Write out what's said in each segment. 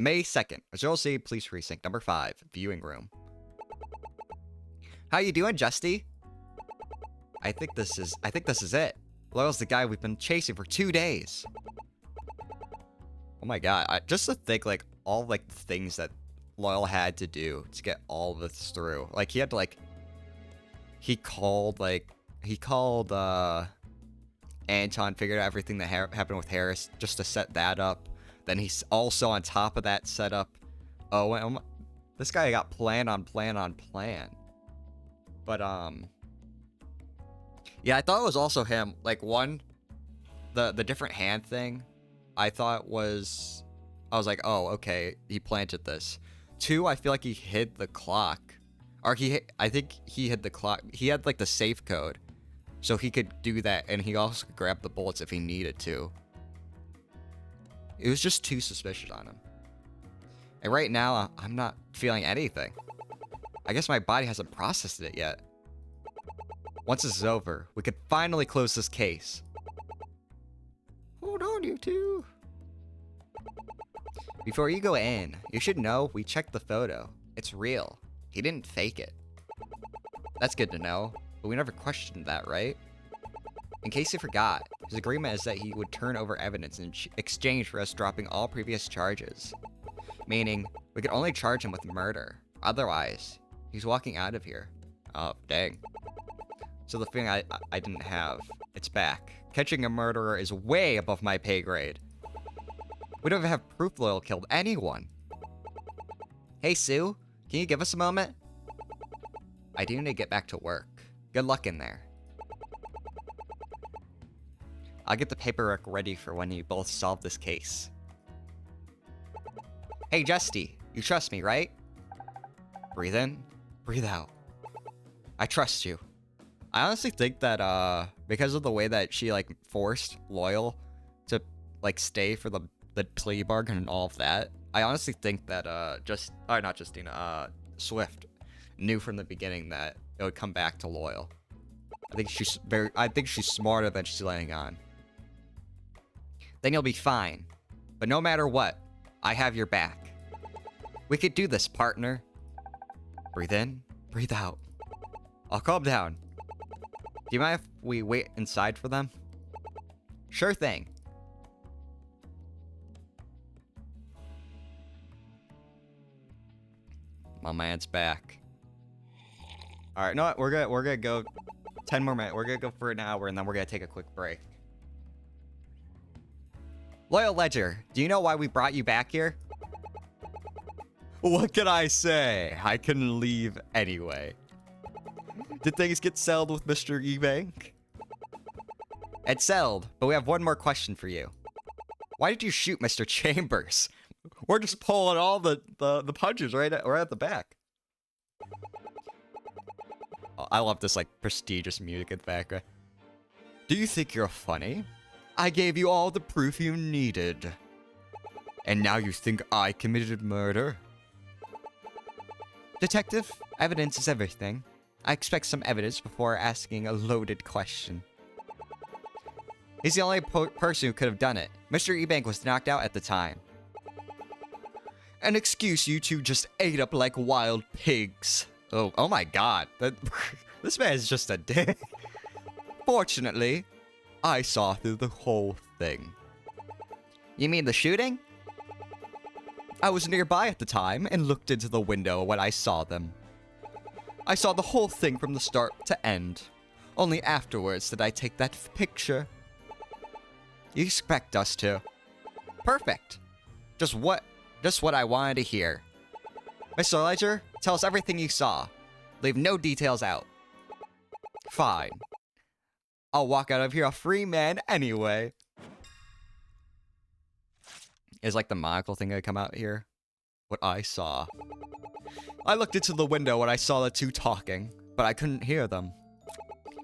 May 2nd, Azure City Police Precinct, number 5, viewing room. How you doing, Justy? I think this is it. Loyal's the guy we've been chasing for 2 days. Oh my god, just to think, like, all, like, the things that Loyal had to do to get all of this through. Like, he had to, like, he called, Anton, figured out everything that happened with Harris just to set that up. Then he's also on top of that setup. Oh, this guy got plan on plan on plan. But, yeah, I thought it was also him. Like, one, the different hand thing, I thought was, I was like, oh, okay, he planted this. 2, I feel like he hid the clock. Or I think he hid the clock. He had, like, the safe code. So he could do that, and he also could grab the bullets if he needed to. It was just too suspicious on him. And right now, I'm not feeling anything. I guess my body hasn't processed it yet. Once this is over, we could finally close this case. Hold on, you two. Before you go in, you should know we checked the photo. It's real. He didn't fake it. That's good to know, but we never questioned that, right? In case you forgot, his agreement is that he would turn over evidence in exchange for us dropping all previous charges. Meaning, we could only charge him with murder. Otherwise, he's walking out of here. Oh, dang. So the thing I didn't have, it's back. Catching a murderer is way above my pay grade. We don't even have proof Loyal killed anyone. Hey, Sue, can you give us a moment? I do need to get back to work. Good luck in there. I'll get the paperwork ready for when you both solve this case. Hey, Justy, you trust me, right? Breathe in, breathe out. I trust you. I honestly think that, because of the way that she, like, forced Loyal to, like, stay for the plea bargain and all of that, I honestly think that, not Justina, Swift knew from the beginning that it would come back to Loyal. I think she's smarter than she's letting on. Then you'll be fine. But no matter what, I have your back. We could do this, partner. Breathe in, breathe out. I'll calm down. Do you mind if we wait inside for them? Sure thing. My man's back. Alright, no, we're gonna go 10 more minutes. We're gonna go for an hour and then we're gonna take a quick break. Loyal Ledger, do you know why we brought you back here? What can I say? I couldn't leave anyway. Did things get settled with Mr. Ebank? It's settled, but we have one more question for you. Why did you shoot Mr. Chambers? We're just pulling all the punches right at the back. Oh, I love this, like, prestigious music in the background. Do you think you're funny? I gave you all the proof you needed. And now you think I committed murder? Detective, evidence is everything. I expect some evidence before asking a loaded question. He's the only person who could have done it. Mr. Ebank was knocked out at the time. An excuse you two just ate up like wild pigs. Oh my god. This man is just a dick. Fortunately, I saw through the whole thing. You mean the shooting? I was nearby at the time and looked into the window when I saw them. I saw the whole thing from the start to end. Only afterwards did I take that picture. You expect us to. Perfect. Just what I wanted to hear. Mr. Ledger, tell us everything you saw. Leave no details out. Fine. I'll walk out of here a free man anyway. Is like the monocle thing gonna come out here? What I saw. I looked into the window when I saw the two talking, but I couldn't hear them.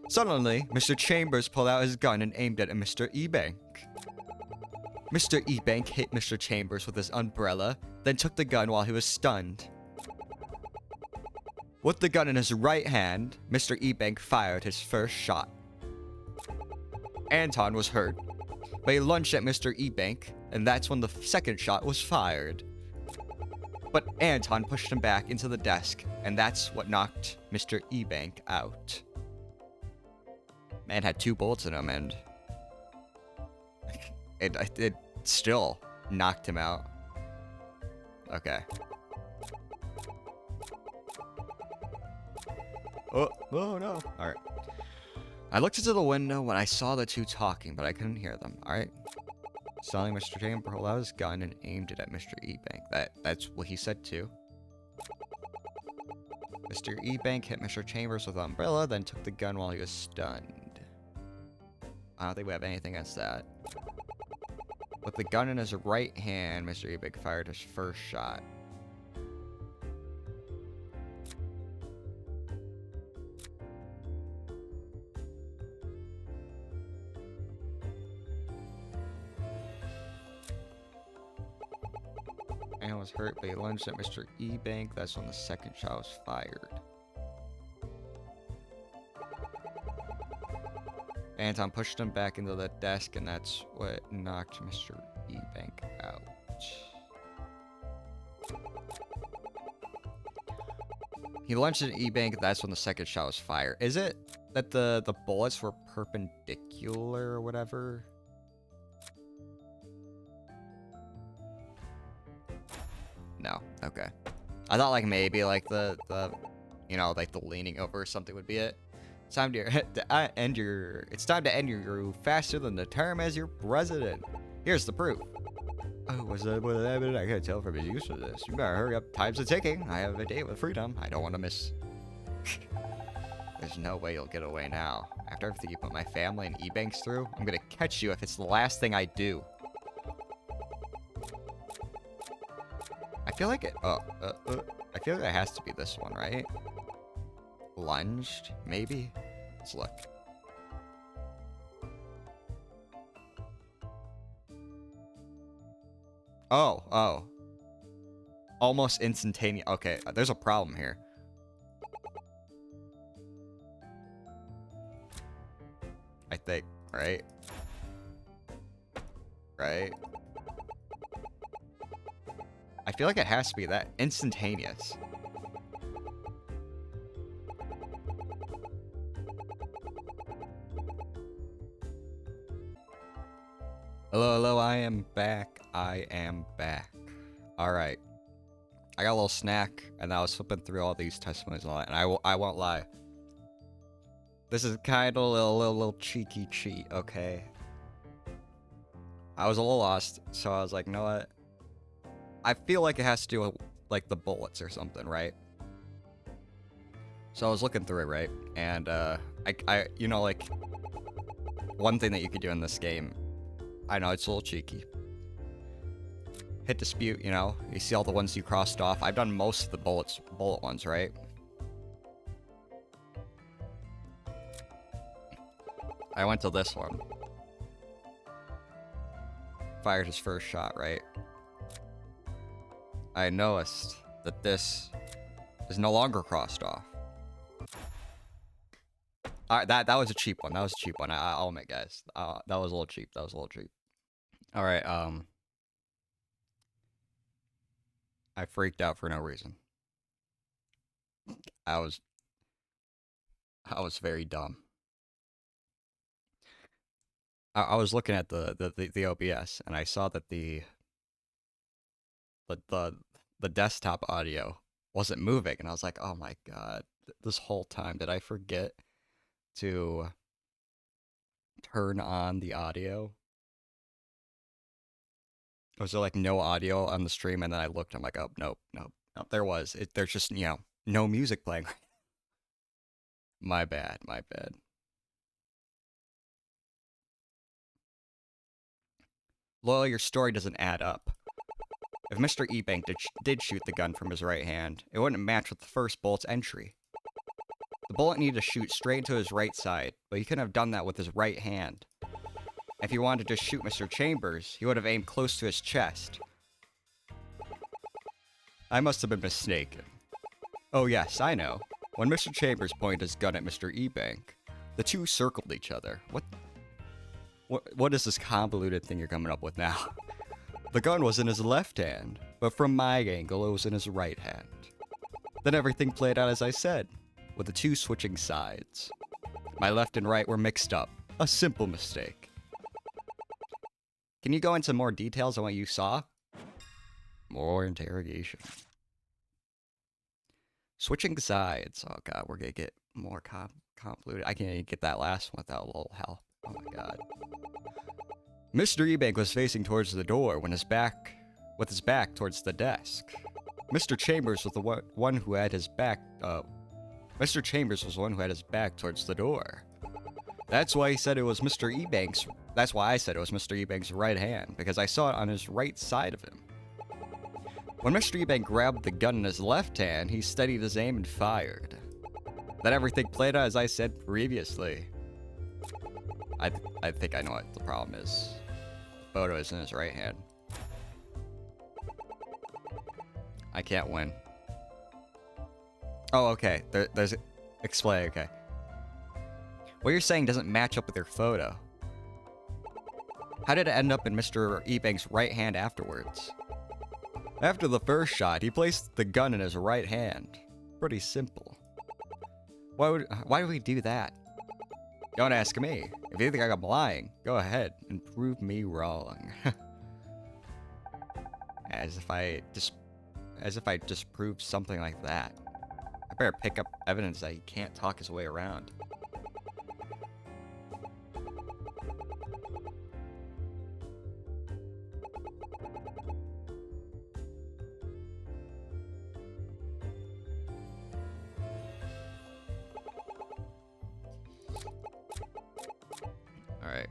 Suddenly, Mr. Chambers pulled out his gun and aimed it at Mr. Ebank. Mr. Ebank hit Mr. Chambers with his umbrella, then took the gun while he was stunned. With the gun in his right hand, Mr. Ebank fired his first shot. Anton was hurt, but he lunged at Mr. Ebank, and that's when the second shot was fired. But Anton pushed him back into the desk, and that's what knocked Mr. Ebank out. Man had 2 bullets in him, and it still knocked him out. Okay. Oh no. Alright. I looked into the window when I saw the 2 talking, but I couldn't hear them. Alright. Suddenly, Mr. Chamber pulled out his gun and aimed it at Mr. Ebank. That's what he said too. Mr. Ebank hit Mr. Chambers with an umbrella, then took the gun while he was stunned. I don't think we have anything against that. With the gun in his right hand, Mr. Ebank fired his first shot. And was hurt, but he lunged at Mr. Ebank. That's when the second shot was fired. Anton pushed him back into the desk, and that's what knocked Mr. Ebank out. He lunged at Ebank. That's when the second shot was fired. Is it that the bullets were perpendicular or whatever? No. Okay. I thought like maybe like the you know, like the leaning over or something would be it. It's time to end your faster than the term as your president. Here's the proof. Oh, was that what happened? I can't tell from his use of this. You better hurry up. Time's a ticking. I have a date with freedom. I don't want to miss. There's no way you'll get away now. After everything you put my family and Ebanks through, I'm gonna catch you if it's the last thing I do. I feel like it. I feel like it has to be this one, right? Lunged, maybe. Let's look. Oh. Almost instantaneous. Okay, there's a problem here. I think, right? Right? I feel like it has to be that instantaneous. Hello, I am back. Alright. I got a little snack, and I was flipping through all these testimonies and all that, and I won't lie. This is kind of a little cheeky cheat, okay? I was a little lost, so I was like, you know what? I feel like it has to do with, like, the bullets or something, right? So I was looking through it, right? And, I you know, like, one thing that you could do in this game, I know it's a little cheeky. Hit dispute, you know? You see all the ones you crossed off. I've done most of the bullet ones, right? I went to this one. Fired his first shot, right? I noticed that this is no longer crossed off. Alright, that was a cheap one. I'll admit, guys. That was a little cheap. Alright, I freaked out for no reason. I was very dumb. I was looking at the OBS, and I saw that the desktop audio wasn't moving, and I was like, oh my god, this whole time did I forget to turn on the audio? Was there like no audio on the stream? And then I looked, I'm like, oh, nope. There was. There's just, you know, no music playing. My bad. Loyal, your story doesn't add up. If Mr. Ebank did shoot the gun from his right hand, it wouldn't match with the first bullet's entry. The bullet needed to shoot straight into his right side, but he couldn't have done that with his right hand. If he wanted to just shoot Mr. Chambers, he would have aimed close to his chest. I must have been mistaken. Oh yes, I know. When Mr. Chambers pointed his gun at Mr. Ebank, the two circled each other. What is this convoluted thing you're coming up with now? The gun was in his left hand. but from my angle, it was in his right hand. Then everything played out as I said, with the two switching sides. My left and right were mixed up. A simple mistake. Can you go into more details on what you saw? More interrogation. Switching sides. Oh god, we're gonna get more convoluted. I can't even get that last one without a little help. Oh my god. Mr. Ebank was facing towards the door with his back towards the desk. Mr. Chambers was the one who had his back. Mr. Chambers was the one who had his back towards the door. That's why he said it was Mr. Ebank's. That's why I said it was Mr. Ebank's right hand, because I saw it on his right side of him. When Mr. Ebank grabbed the gun in his left hand, he steadied his aim and fired. Then everything played out as I said previously. I think I know what the problem is. The photo is in his right hand. I can't win. Oh, okay. There's... Explain, okay. What you're saying doesn't match up with your photo. How did it end up in Mr. Ebank's right hand afterwards? After the first shot, he placed the gun in his right hand. Pretty simple. Why do we do that? Don't ask me. If you think I'm lying, go ahead and prove me wrong. As if I disproved something like that. I better pick up evidence that he can't talk his way around. Alright.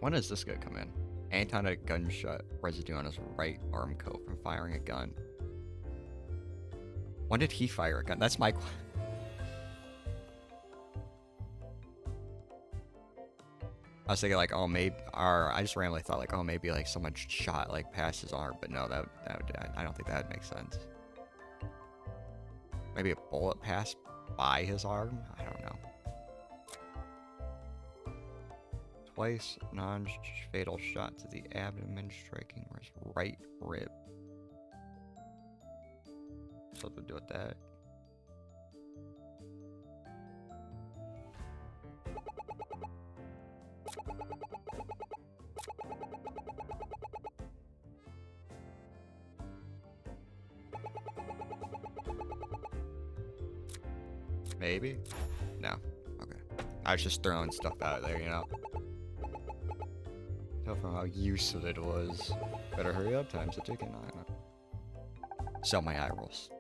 When is this gonna come in? Anton had a gunshot residue on his right arm coat from firing a gun. When did he fire a gun? That's my question. I was thinking like, oh, maybe, or I just randomly thought like, oh, maybe like someone shot like past his arm, but no, I don't think that would make sense. Maybe a bullet passed by his arm? I don't know. Twice non-fatal shot to the abdomen, striking his right rib. Something to do with that. Maybe? No. Okay. I was just throwing stuff out there, you know? Tell from how useful it was. Better hurry up, time's a ticking. I don't know. Sell my eye rolls.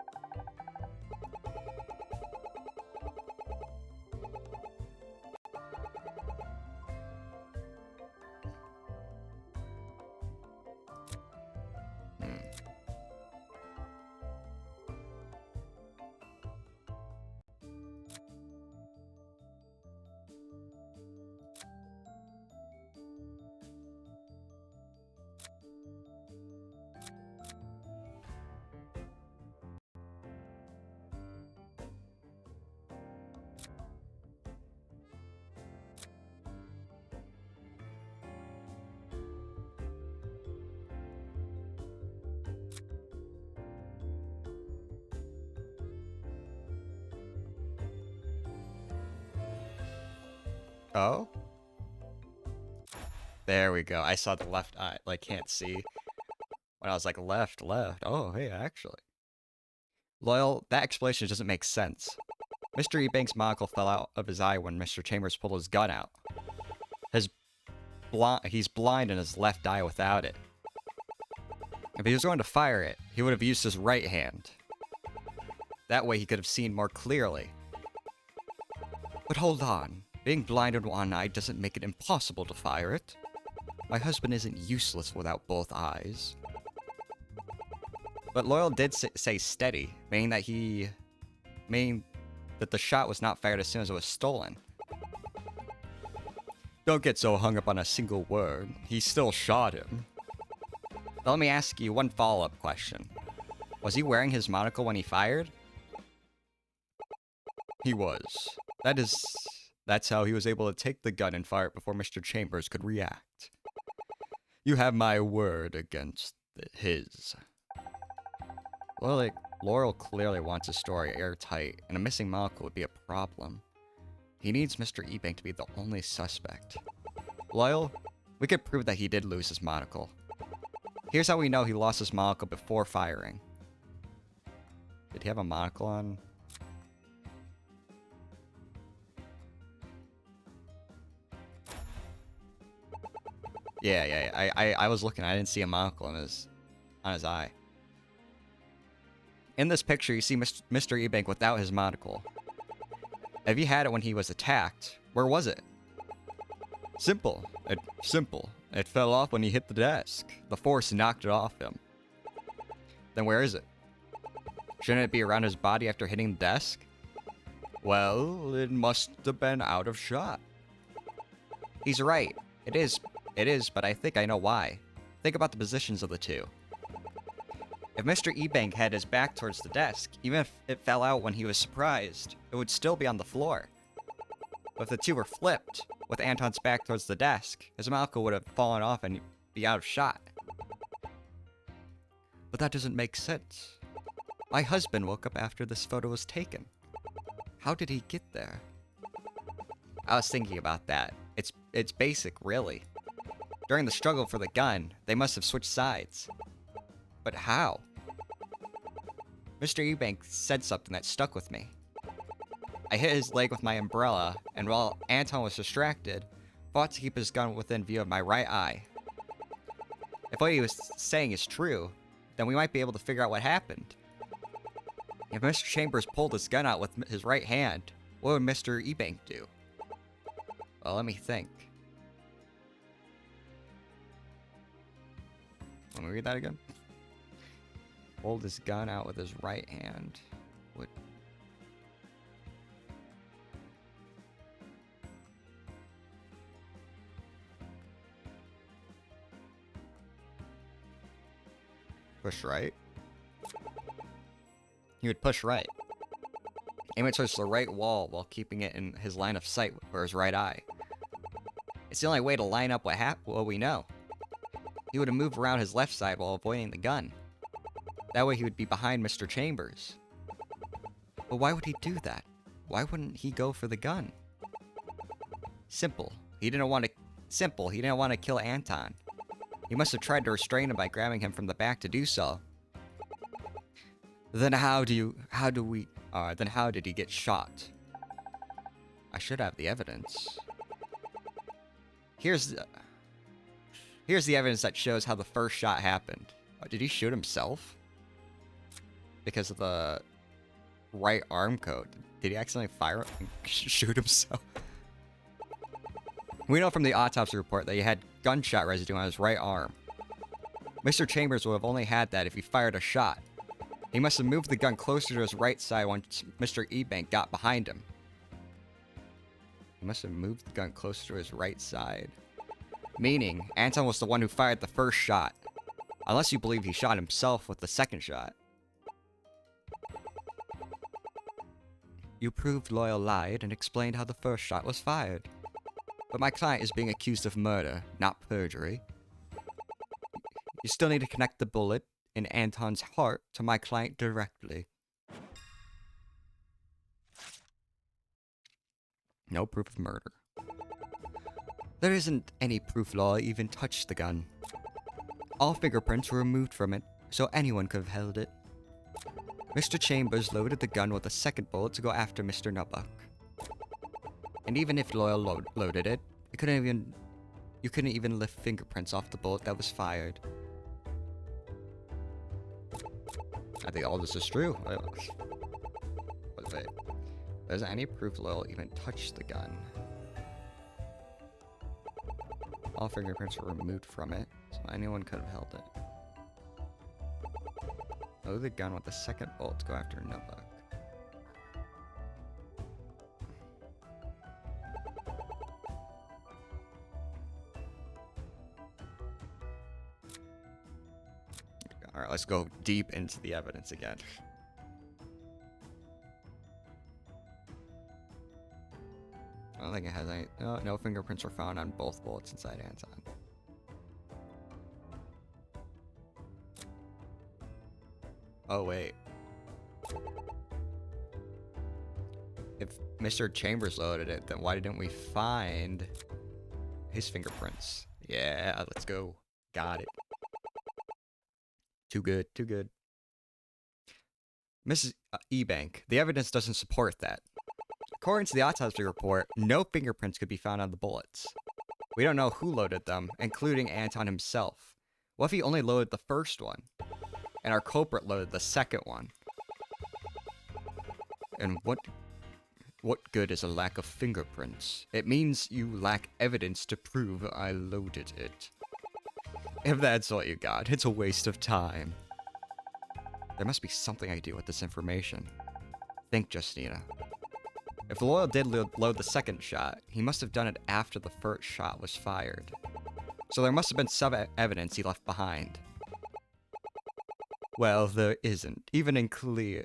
Oh? There we go. I saw the left eye. Like, can't see. When I was like, left. Oh, hey, actually. Loyal, that explanation doesn't make sense. Mr. Ebank's monocle fell out of his eye when Mr. Chambers pulled his gun out. He's blind in his left eye without it. If he was going to fire it, he would have used his right hand. That way he could have seen more clearly. But hold on. Being blind in one eye doesn't make it impossible to fire it. My husband isn't useless without both eyes. But Loyal did say steady, meaning that the shot was not fired as soon as it was stolen. Don't get so hung up on a single word. He still shot him. Now let me ask you one follow-up question. Was he wearing his monocle when he fired? He was. That's how he was able to take the gun and fire it before Mr. Chambers could react. You have my word against his. Well, Laurel clearly wants his story airtight, and a missing monocle would be a problem. He needs Mr. Ebank to be the only suspect. Loyal, we could prove that he did lose his monocle. Here's how we know he lost his monocle before firing. Did he have a monocle on? Yeah. I was looking. I didn't see a monocle on his eye. In this picture, you see Mr. Ebank without his monocle. If he had it when he was attacked, where was it? Simple. It fell off when he hit the desk. The force knocked it off him. Then where is it? Shouldn't it be around his body after hitting the desk? Well, it must have been out of shot. He's right. It is, but I think I know why. Think about the positions of the two. If Mr. Ebank had his back towards the desk, even if it fell out when he was surprised, it would still be on the floor. But if the two were flipped, with Anton's back towards the desk, his monocle would have fallen off and be out of shot. But that doesn't make sense. My husband woke up after this photo was taken. How did he get there? I was thinking about that. It's basic, really. During the struggle for the gun, they must have switched sides. But how? Mr. Ebank said something that stuck with me. I hit his leg with my umbrella, and while Anton was distracted, fought to keep his gun within view of my right eye. If what he was saying is true, then we might be able to figure out what happened. If Mr. Chambers pulled his gun out with his right hand, what would Mr. Ebank do? Well, let me think. Let me read that again. Pulled his gun out with his right hand. Would... Push right? He would push right. Aim it towards the right wall while keeping it in his line of sight for his right eye. It's the only way to line up what we know. He would have moved around his left side while avoiding the gun. That way he would be behind Mr. Chambers. But why would he do that? Why wouldn't he go for the gun? Simple. He didn't want to kill Anton. He must have tried to restrain him by grabbing him from the back to do so. Then how did he get shot? I should have the evidence. Here's the evidence that shows how the first shot happened. Oh, did he shoot himself? Because of the right arm code. Did he accidentally fire and shoot himself? We know from the autopsy report that he had gunshot residue on his right arm. Mr. Chambers would have only had that if he fired a shot. He must have moved the gun closer to his right side once Mr. Ebank got behind him. He must have moved the gun closer to his right side. Meaning, Anton was the one who fired the first shot. Unless you believe he shot himself with the second shot. You proved Loyal lied and explained how the first shot was fired. But my client is being accused of murder, not perjury. You still need to connect the bullet in Anton's heart to my client directly. No proof of murder. There isn't any proof Loyal even touched the gun. All fingerprints were removed from it, so anyone could have held it. Mr. Chambers loaded the gun with a second bullet to go after Mr. Nubuck. And even if Loyal loaded it, you couldn't even lift fingerprints off the bullet that was fired. I think all this is true. Wait. There's any proof Loyal even touched the gun. All fingerprints were removed from it, so anyone could have held it. Load the gun with the second bolt to go after a notebook. Alright, let's go deep into the evidence again. I don't think it has any. No fingerprints were found on both bullets inside Anton. Oh, wait. If Mr. Chambers loaded it, then why didn't we find his fingerprints? Yeah, let's go. Got it. Too good, too good. Mrs. Ebank, the evidence doesn't support that. According to the autopsy report, no fingerprints could be found on the bullets. We don't know who loaded them, including Anton himself. What if he only loaded the first one, and our culprit loaded the second one? And what good is a lack of fingerprints? It means you lack evidence to prove I loaded it. If that's what you got, it's a waste of time. There must be something I can do with this information. Think, Justina. If Loyal did load the second shot, he must have done it after the first shot was fired. So there must have been some evidence he left behind. Well, there isn't. Even in clear,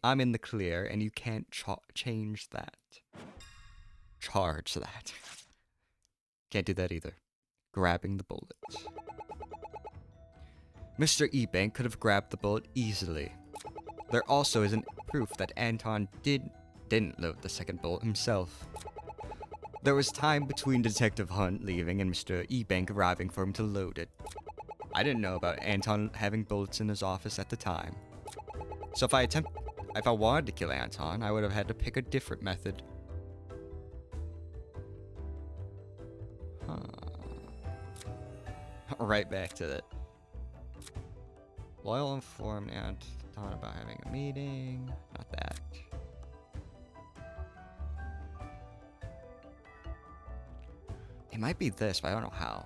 I'm in the clear, and you can't change that. Charge that. Can't do that either. Grabbing the bullet. Mr. Ebank could have grabbed the bullet easily. There also isn't proof that Anton didn't load the second bullet himself. There was time between Detective Hunt leaving and Mr. Ebank arriving for him to load it. I didn't know about Anton having bullets in his office at the time. So if I wanted to kill Anton, I would have had to pick a different method. Huh. Right back to it. Loyal informed Anton about having a meeting. Not that. It might be this, but I don't know how.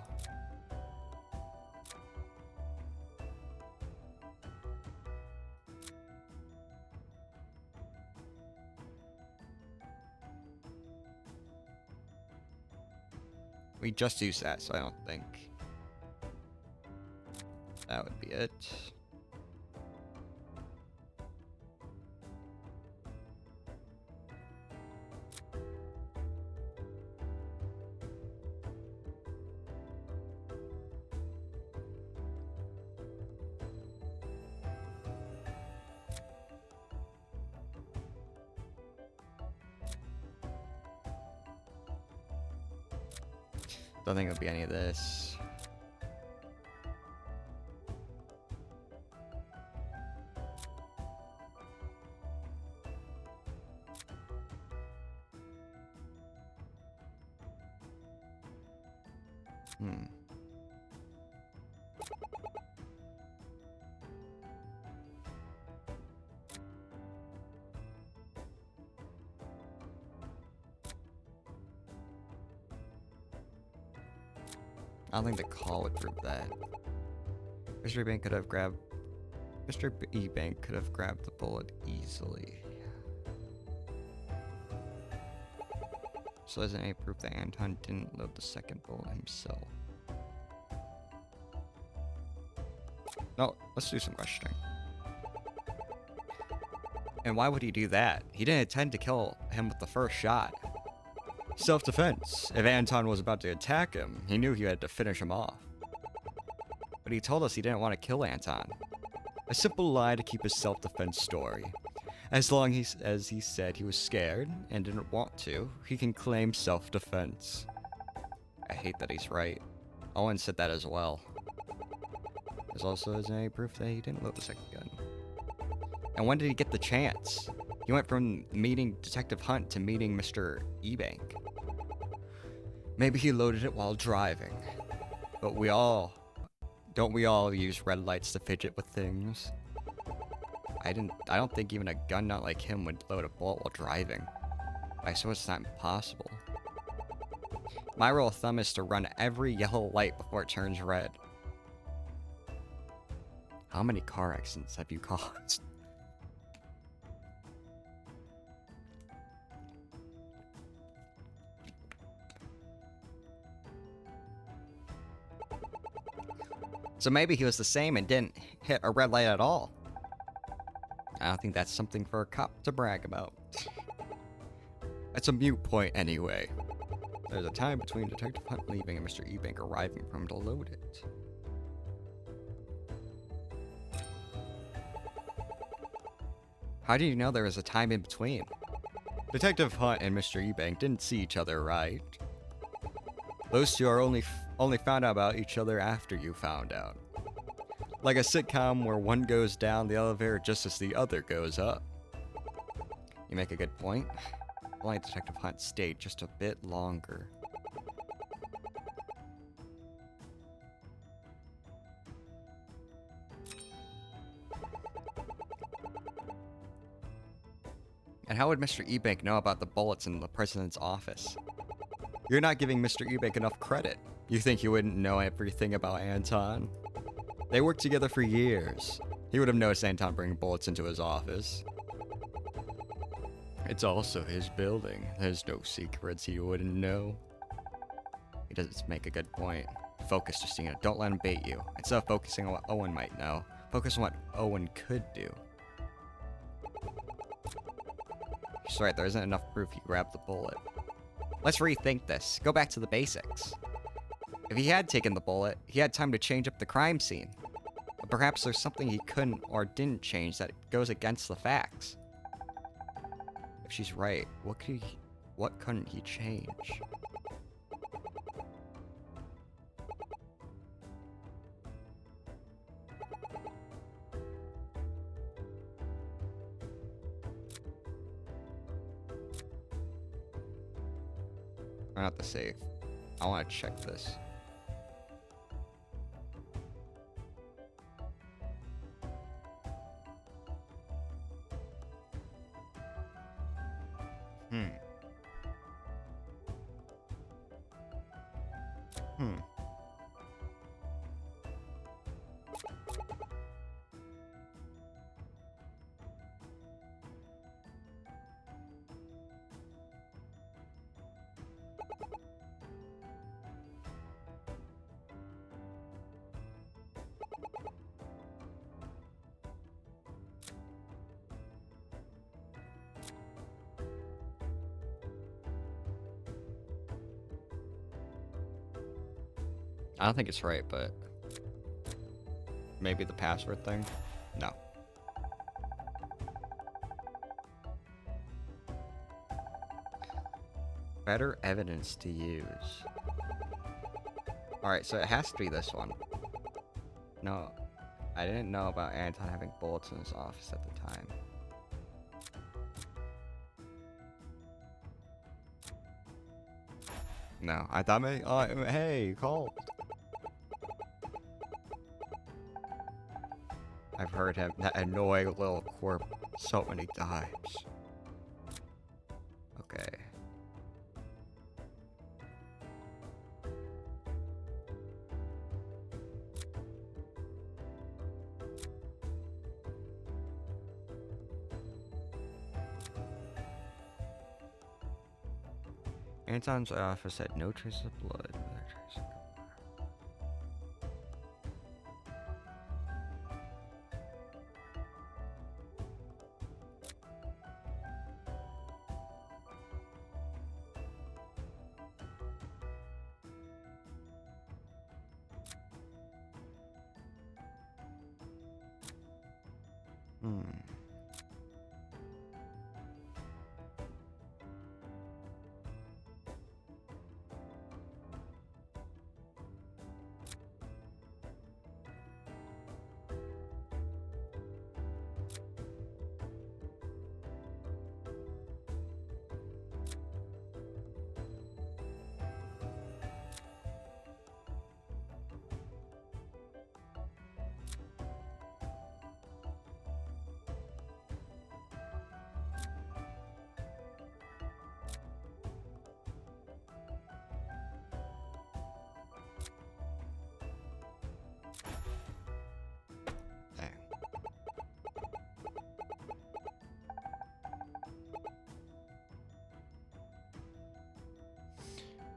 We just used that, so I don't think that would be it. Don't think it'll be any of this. I don't think the call would prove that. Mr. Ebank could have grabbed the bullet easily. So there's any proof that Anton didn't load the second bullet himself. No, let's do some questioning. And why would he do that? He didn't intend to kill him with the first shot. Self-defense. If Anton was about to attack him, he knew he had to finish him off. But he told us he didn't want to kill Anton. A simple lie to keep his self-defense story. As long as he said he was scared and didn't want to, he can claim self-defense. I hate that he's right. Owen said that as well. There's also any proof that he didn't load the second gun. And when did he get the chance? He went from meeting Detective Hunt to meeting Mr. Ebank. Maybe he loaded it while driving. But don't we all use red lights to fidget with things? I don't think even a gun nut like him would load a bullet while driving. I suppose it's not impossible. My rule of thumb is to run every yellow light before it turns red. How many car accidents have you caused? So maybe he was the same and didn't hit a red light at all. I don't think that's something for a cop to brag about. It's a mute point anyway. There's a time between Detective Hunt leaving and Mr. Ebank arriving for him to load it. How do you know there was a time in between? Detective Hunt and Mr. Ebank didn't see each other, right? Those two are only found out about each other after you found out. Like a sitcom where one goes down the elevator just as the other goes up. You make a good point. Only Detective Hunt stayed just a bit longer. And how would Mr. Ebank know about the bullets in the president's office? You're not giving Mr. Ebank enough credit. You think he wouldn't know everything about Anton? They worked together for years. He would have noticed Anton bring bullets into his office. It's also his building. There's no secrets he wouldn't know. He does make a good point. Focus, Justina. Don't let him bait you. Instead of focusing on what Owen might know, focus on what Owen could do. She's right, there isn't enough proof he grabbed the bullet. Let's rethink this. Go back to the basics. If he had taken the bullet, he had time to change up the crime scene. But perhaps there's something he couldn't or didn't change that goes against the facts. If she's right, what couldn't he change? Or not the safe. I want to check this. I don't think it's right, but maybe the password thing? No. Better evidence to use. Alright, so it has to be this one. No, I didn't know about Anton having bullets in his office at the time. No, I thought maybe, hey, you called. I've heard him, that annoying little corp, so many times. Okay. Anton's office had no trace of blood.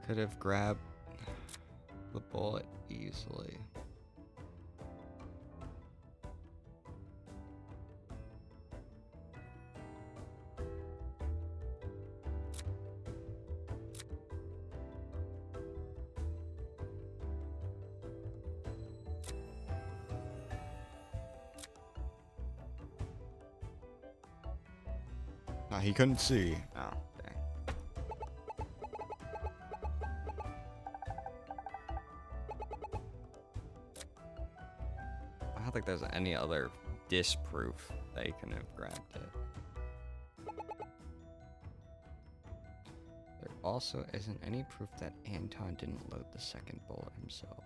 could have grabbed the bullet easily. No, he couldn't see. Oh, dang. I don't think there's any other disproof that he couldn't have grabbed it. There also isn't any proof that Anton didn't load the second bullet himself.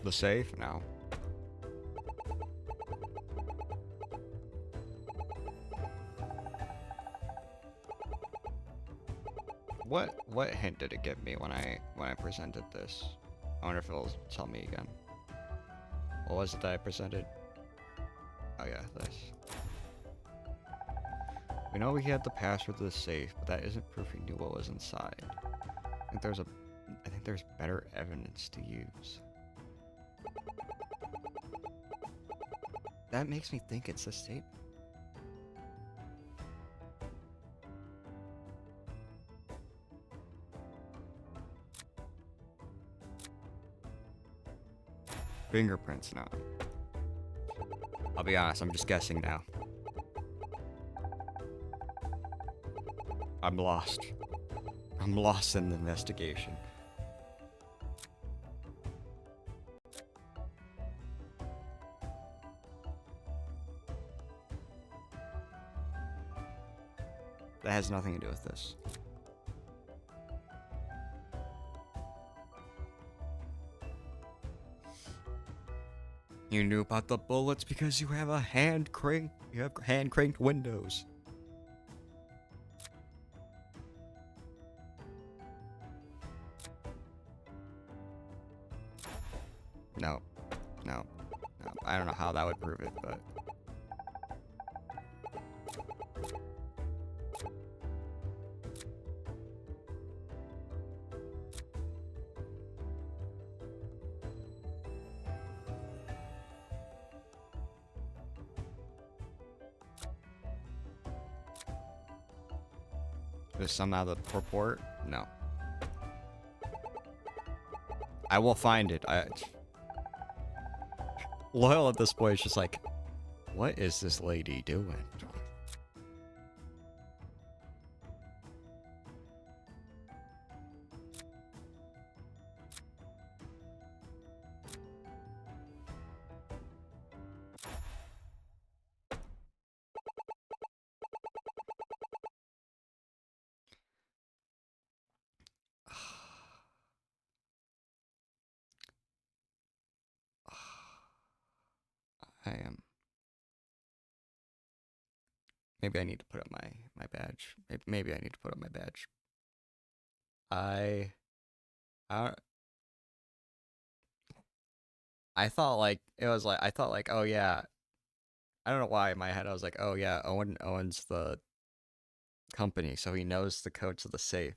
The safe? No. What hint did it give me when I presented this? I wonder if it'll tell me again. What was it that I presented? Oh yeah, this. We know we had the password to the safe, but that isn't proof we knew what was inside. I think there's better evidence to use. That makes me think it's a statement. Fingerprints, no. I'll be honest, I'm just guessing now. I'm lost. I'm lost in the investigation. That has nothing to do with this. You knew about the bullets because you have hand cranked windows. No. I don't know how that would prove it, but is somehow the report? No. I will find it. Loyal at this point is just like, what is this lady doing? I am. Maybe I need to put up my badge. Maybe I need to put up my badge. I thought like it was like I thought like, oh yeah. I don't know why in my head I was like, oh yeah, Owen owns the company, so he knows the code to the safe.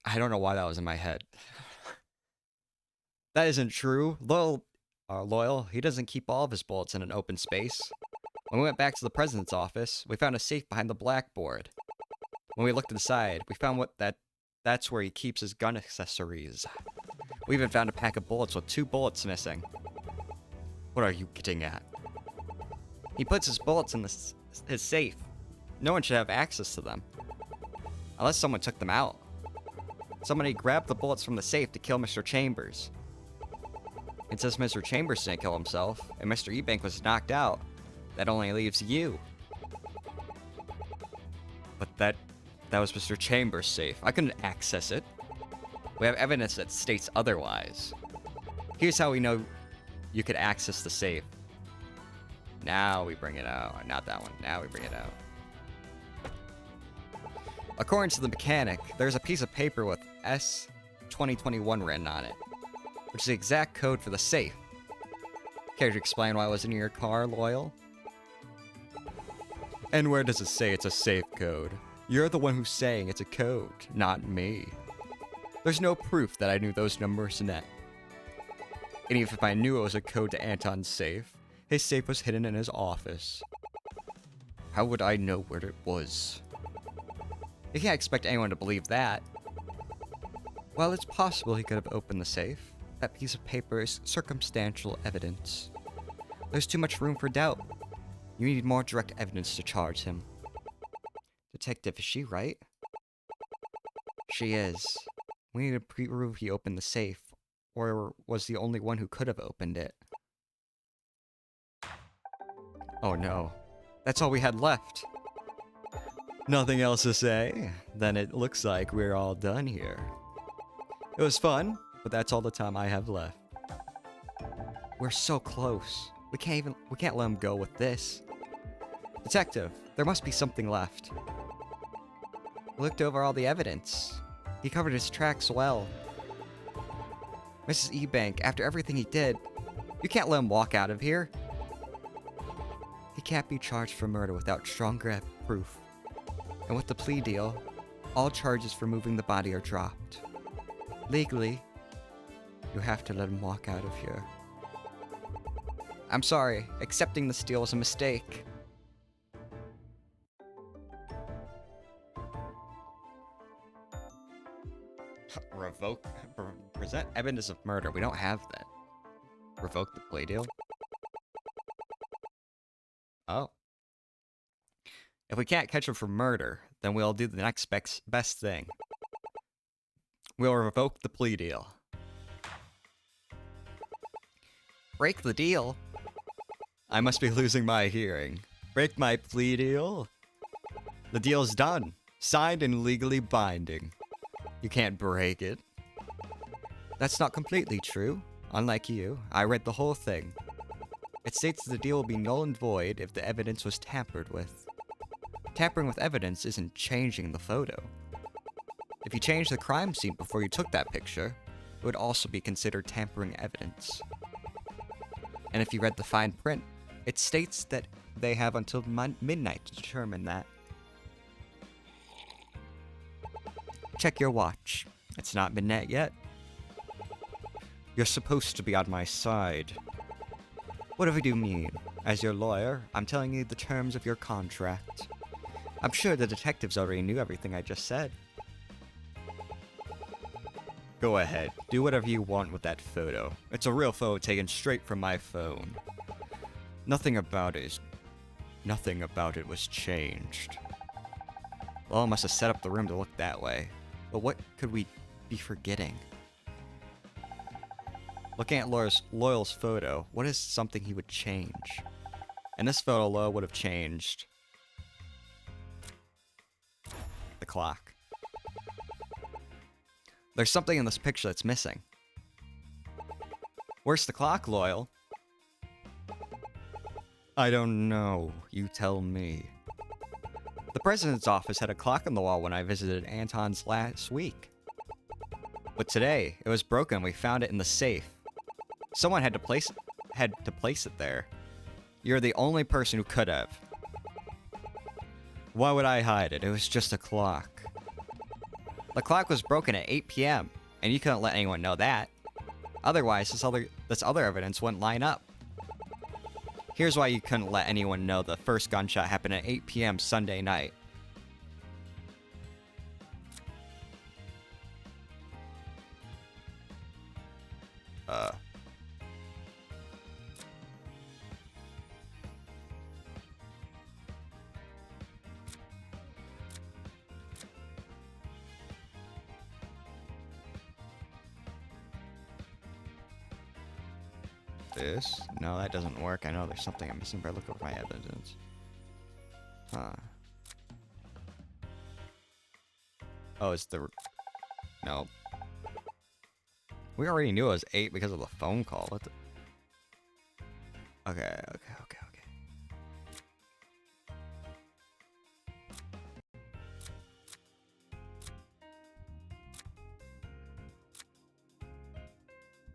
I don't know why that was in my head. That isn't true. Loyal, he doesn't keep all of his bullets in an open space. When we went back to the president's office, we found a safe behind the blackboard. When we looked inside, we found that's where he keeps his gun accessories. We even found a pack of bullets with 2 bullets missing. What are you getting at? He puts his bullets in his safe. No one should have access to them. Unless someone took them out. Somebody grabbed the bullets from the safe to kill Mr. Chambers. And since Mr. Chambers didn't kill himself, and Mr. Ebank was knocked out, that only leaves you. But that was Mr. Chambers' safe. I couldn't access it. We have evidence that states otherwise. Here's how we know you could access the safe. Now we bring it out. Not that one. Now we bring it out. According to the mechanic, there's a piece of paper with S2021 written on it, which is the exact code for the safe. Care to explain why it was in your car, Loyal? And where does it say it's a safe code? You're the one who's saying it's a code, not me. There's no proof that I knew those numbers net. And even if I knew it was a code to Anton's safe, his safe was hidden in his office. How would I know where it was? You can't expect anyone to believe that. While it's possible he could have opened the safe, that piece of paper is circumstantial evidence. There's too much room for doubt. You need more direct evidence to charge him. Detective, is she right? She is. We need to prove he opened the safe, or was the only one who could have opened it. Oh no. That's all we had left. Nothing else to say? Then it looks like we're all done here. It was fun, but that's all the time I have left. We're so close. We can't let him go with this. Detective, there must be something left. We looked over all the evidence. He covered his tracks well. Mrs. Ebank, after everything he did, you can't let him walk out of here. He can't be charged for murder without stronger proof. And with the plea deal, all charges for moving the body are dropped. Legally, you have to let him walk out of here. I'm sorry, accepting this deal was a mistake. Present evidence of murder. We don't have that. Revoke the plea deal? Oh. If we can't catch him for murder, then we'll do the next best thing. We'll revoke the plea deal. Break the deal? I must be losing my hearing. Break my plea deal? The deal's done. Signed and legally binding. You can't break it. That's not completely true. Unlike you, I read the whole thing. It states the deal will be null and void if the evidence was tampered with. Tampering with evidence isn't changing the photo. If you changed the crime scene before you took that picture, it would also be considered tampering evidence. And if you read the fine print, it states that they have until midnight to determine that. Check your watch. It's not midnight yet. You're supposed to be on my side. Whatever do you mean? As your lawyer, I'm telling you the terms of your contract. I'm sure the detectives already knew everything I just said. Go ahead, do whatever you want with that photo. It's a real photo taken straight from my phone. Nothing about it was changed. Well, I must have set up the room to look that way. But what could we be forgetting? Looking at Loyal's photo, what is something he would change? In this photo, Loyal would have changed the clock. There's something in this picture that's missing. Where's the clock, Loyal? I don't know. You tell me. The president's office had a clock on the wall when I visited Anton's last week. But today, it was broken and we found it in the safe. Someone had to place it there. You're the only person who could have. Why would I hide it? It was just a clock. The clock was broken at 8 p.m., and you couldn't let anyone know that. Otherwise, this other evidence wouldn't line up. Here's why you couldn't let anyone know the first gunshot happened at 8 p.m. Sunday night. This? No, that doesn't work. I know there's something I'm missing, but I look over my evidence. Huh. Oh, it's the... No. We already knew it was 8 because of the phone call. What the... Okay.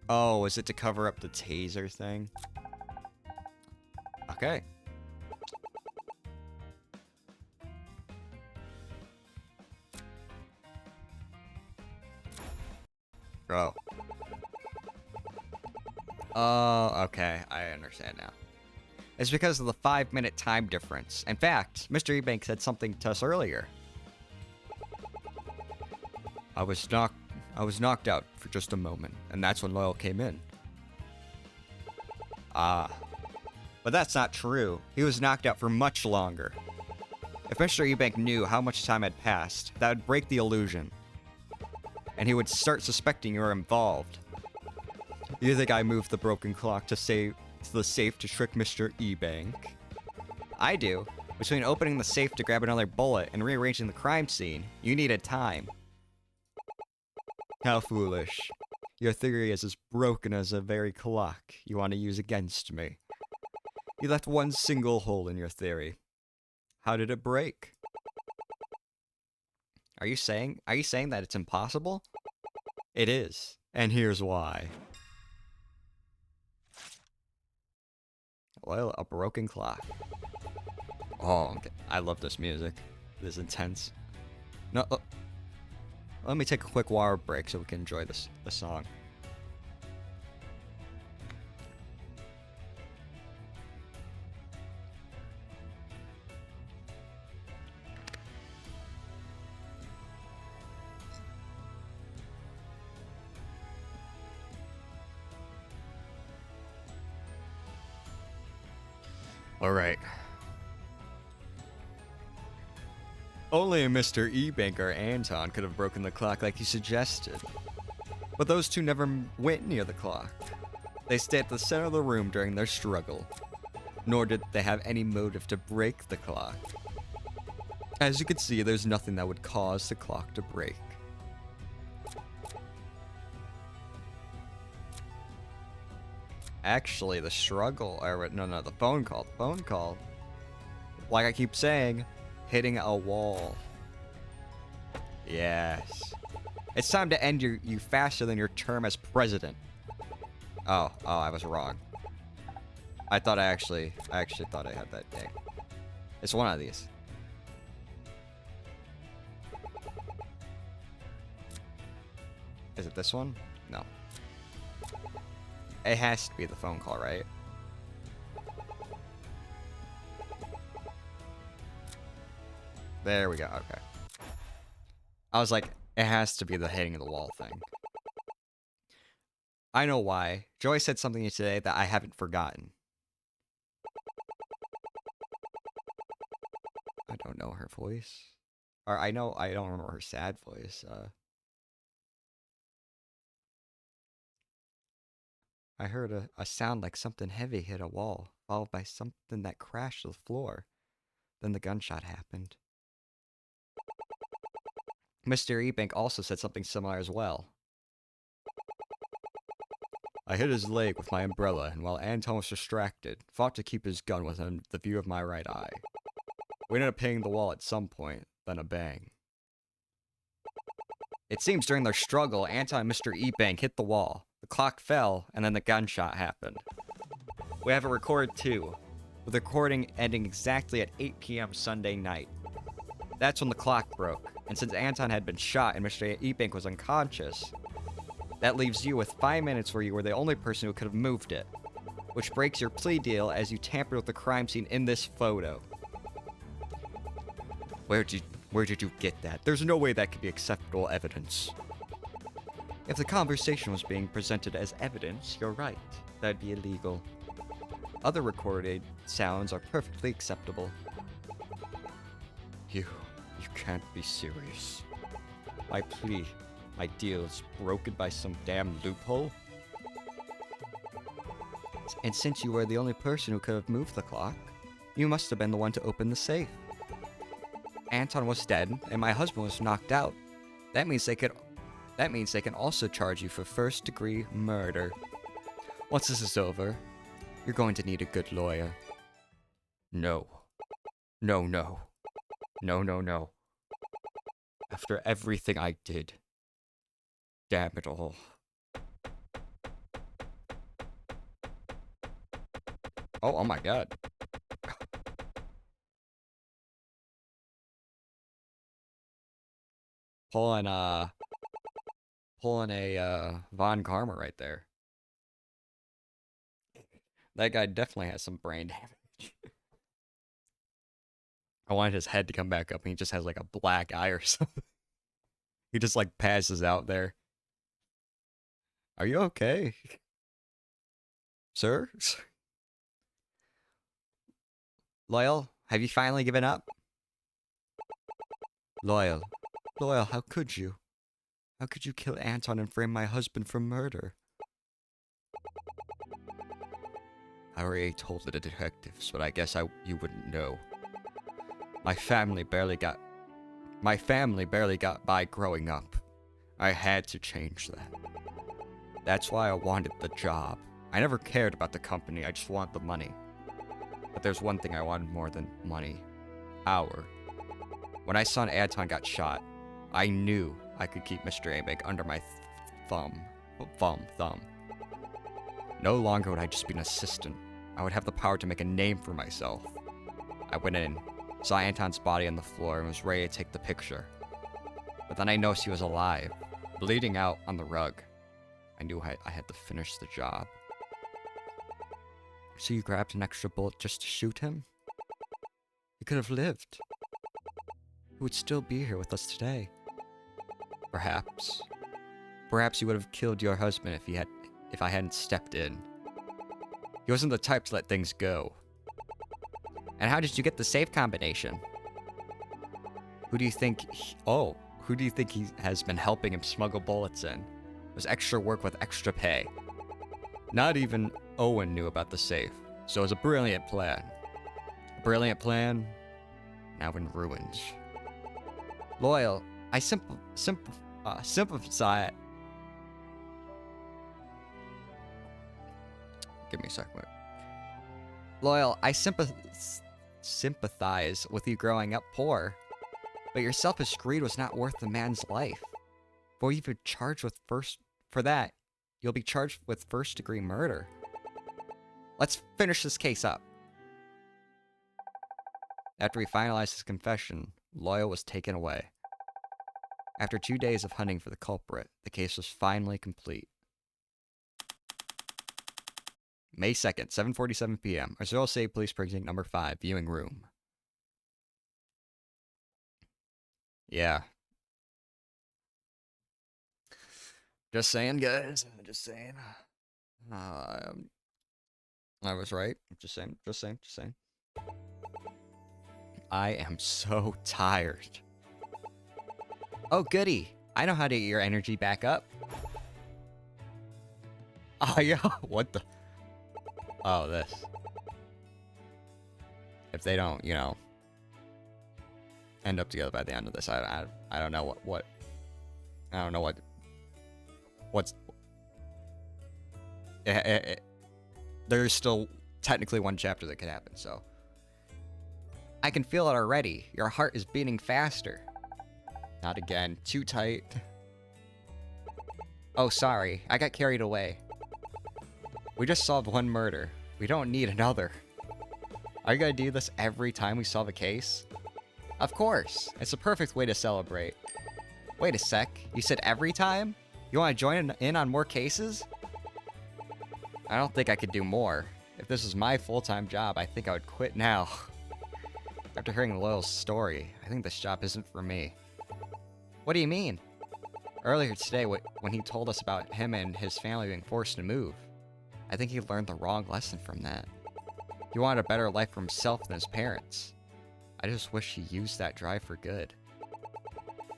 Oh, is it to cover up the taser thing? Okay. Bro. Oh, okay. I understand now. It's because of the 5-minute time difference. In fact, Mr. Ebank said something to us earlier. I was knocked out for just a moment, and that's when Loyal came in. Ah. But that's not true. He was knocked out for much longer. If Mr. Ebank knew how much time had passed, that would break the illusion. And he would start suspecting you were involved. You think I moved the broken clock to the safe to trick Mr. Ebank? I do. Between opening the safe to grab another bullet and rearranging the crime scene, you needed time. How foolish. Your theory is as broken as the very clock you want to use against me. You left one single hole in your theory. How did it break? Are you saying that it's impossible? It is, and here's why. Well, a broken clock. Oh, okay. I love this music. It is intense. No, let me take a quick water break so we can enjoy the song. Alright. Only Mr. Ebank or Anton could have broken the clock like you suggested. But those two never went near the clock. They stayed at the center of the room during their struggle. Nor did they have any motive to break the clock. As you can see, there's nothing that would cause the clock to break. Actually, the struggle, or no, the phone call. Like I keep saying, hitting a wall. Yes. It's time to end you faster than your term as president. Oh, I was wrong. I actually thought I had that day. It's one of these. Is it this one? No. It has to be the phone call, right? There we go, okay. I was like, it has to be the hitting the wall thing. I know why. Joy said something today that I haven't forgotten. I don't know her voice. Or I don't remember her sad voice. I heard a sound like something heavy hit a wall, followed by something that crashed to the floor. Then the gunshot happened. Mr. Ebank also said something similar as well. I hit his leg with my umbrella, and while Anton was distracted, fought to keep his gun within the view of my right eye. We ended up hitting the wall at some point, then a bang. It seems during their struggle, Anton and Mr. Ebank hit the wall. The clock fell, and then the gunshot happened. We have a record too, with the recording ending exactly at 8 p.m. Sunday night. That's when the clock broke, and since Anton had been shot and Mr. Ebank was unconscious, that leaves you with 5 minutes where you were the only person who could have moved it, which breaks your plea deal as you tampered with the crime scene in this photo. Where did you get that? There's no way that could be acceptable evidence. If the conversation was being presented as evidence, you're right. That'd be illegal. Other recorded sounds are perfectly acceptable. You can't be serious. My plea, my deal is broken by some damn loophole? And since you were the only person who could have moved the clock, you must have been the one to open the safe. Anton was dead, and my husband was knocked out. That means they can also charge you for first-degree murder. Once this is over, you're going to need a good lawyer. No. No, no. No, no, no. After everything I did. Damn it all. Oh my god. Pulling a Von Karma right there. That guy definitely has some brain damage. I wanted his head to come back up and he just has like a black eye or something. He just like passes out there. Are you okay? Sir? Loyal, have you finally given up? Loyal, how could you? How could you kill Anton and frame my husband for murder? I already told the detectives, but I guess you wouldn't know. My family barely got by growing up. I had to change that. That's why I wanted the job. I never cared about the company, I just wanted the money. But there's one thing I wanted more than money. Power. When I saw Anton got shot, I knew I could keep Mr. Abank under my thumb. No longer would I just be an assistant. I would have the power to make a name for myself. I went in, saw Anton's body on the floor, and was ready to take the picture. But then I noticed he was alive, bleeding out on the rug. I knew I had to finish the job. So you grabbed an extra bullet just to shoot him? He could have lived. He would still be here with us today. Perhaps. Perhaps you would have killed your husband if I hadn't stepped in. He wasn't the type to let things go. And how did you get the safe combination? Who do you think he has been helping him smuggle bullets in? It was extra work with extra pay. Not even Owen knew about the safe, so it was a brilliant plan. A brilliant plan, now in ruins. Loyal, I sympathize. Give me a second. Loyal, I sympathize with you growing up poor, but your selfish greed was not worth the man's life. For you've been charged with you'll be charged with first-degree murder. Let's finish this case up. After he finalized his confession, Loyal was taken away. After 2 days of hunting for the culprit, the case was finally complete. May 2nd, 7:47 p.m. Azuril State Police Precinct number 5, viewing room. Yeah. Just saying, guys. Just saying. I was right. Just saying. I am so tired. Oh, goody. I know how to get your energy back up. Oh, yeah. What the? Oh, this. If they don't, end up together by the end of this, I don't know what's... there's still technically one chapter that could happen, so. I can feel it already. Your heart is beating faster. Not again. Too tight. Oh, sorry. I got carried away. We just solved one murder. We don't need another. Are you gonna do this every time we solve a case? Of course. It's a perfect way to celebrate. Wait a sec. You said every time? You want to join in on more cases? I don't think I could do more. If this was my full-time job, I think I would quit now. After hearing Loyal's story, I think this job isn't for me. What do you mean? Earlier today, when he told us about him and his family being forced to move, I think he learned the wrong lesson from that. He wanted a better life for himself and his parents. I just wish he used that drive for good.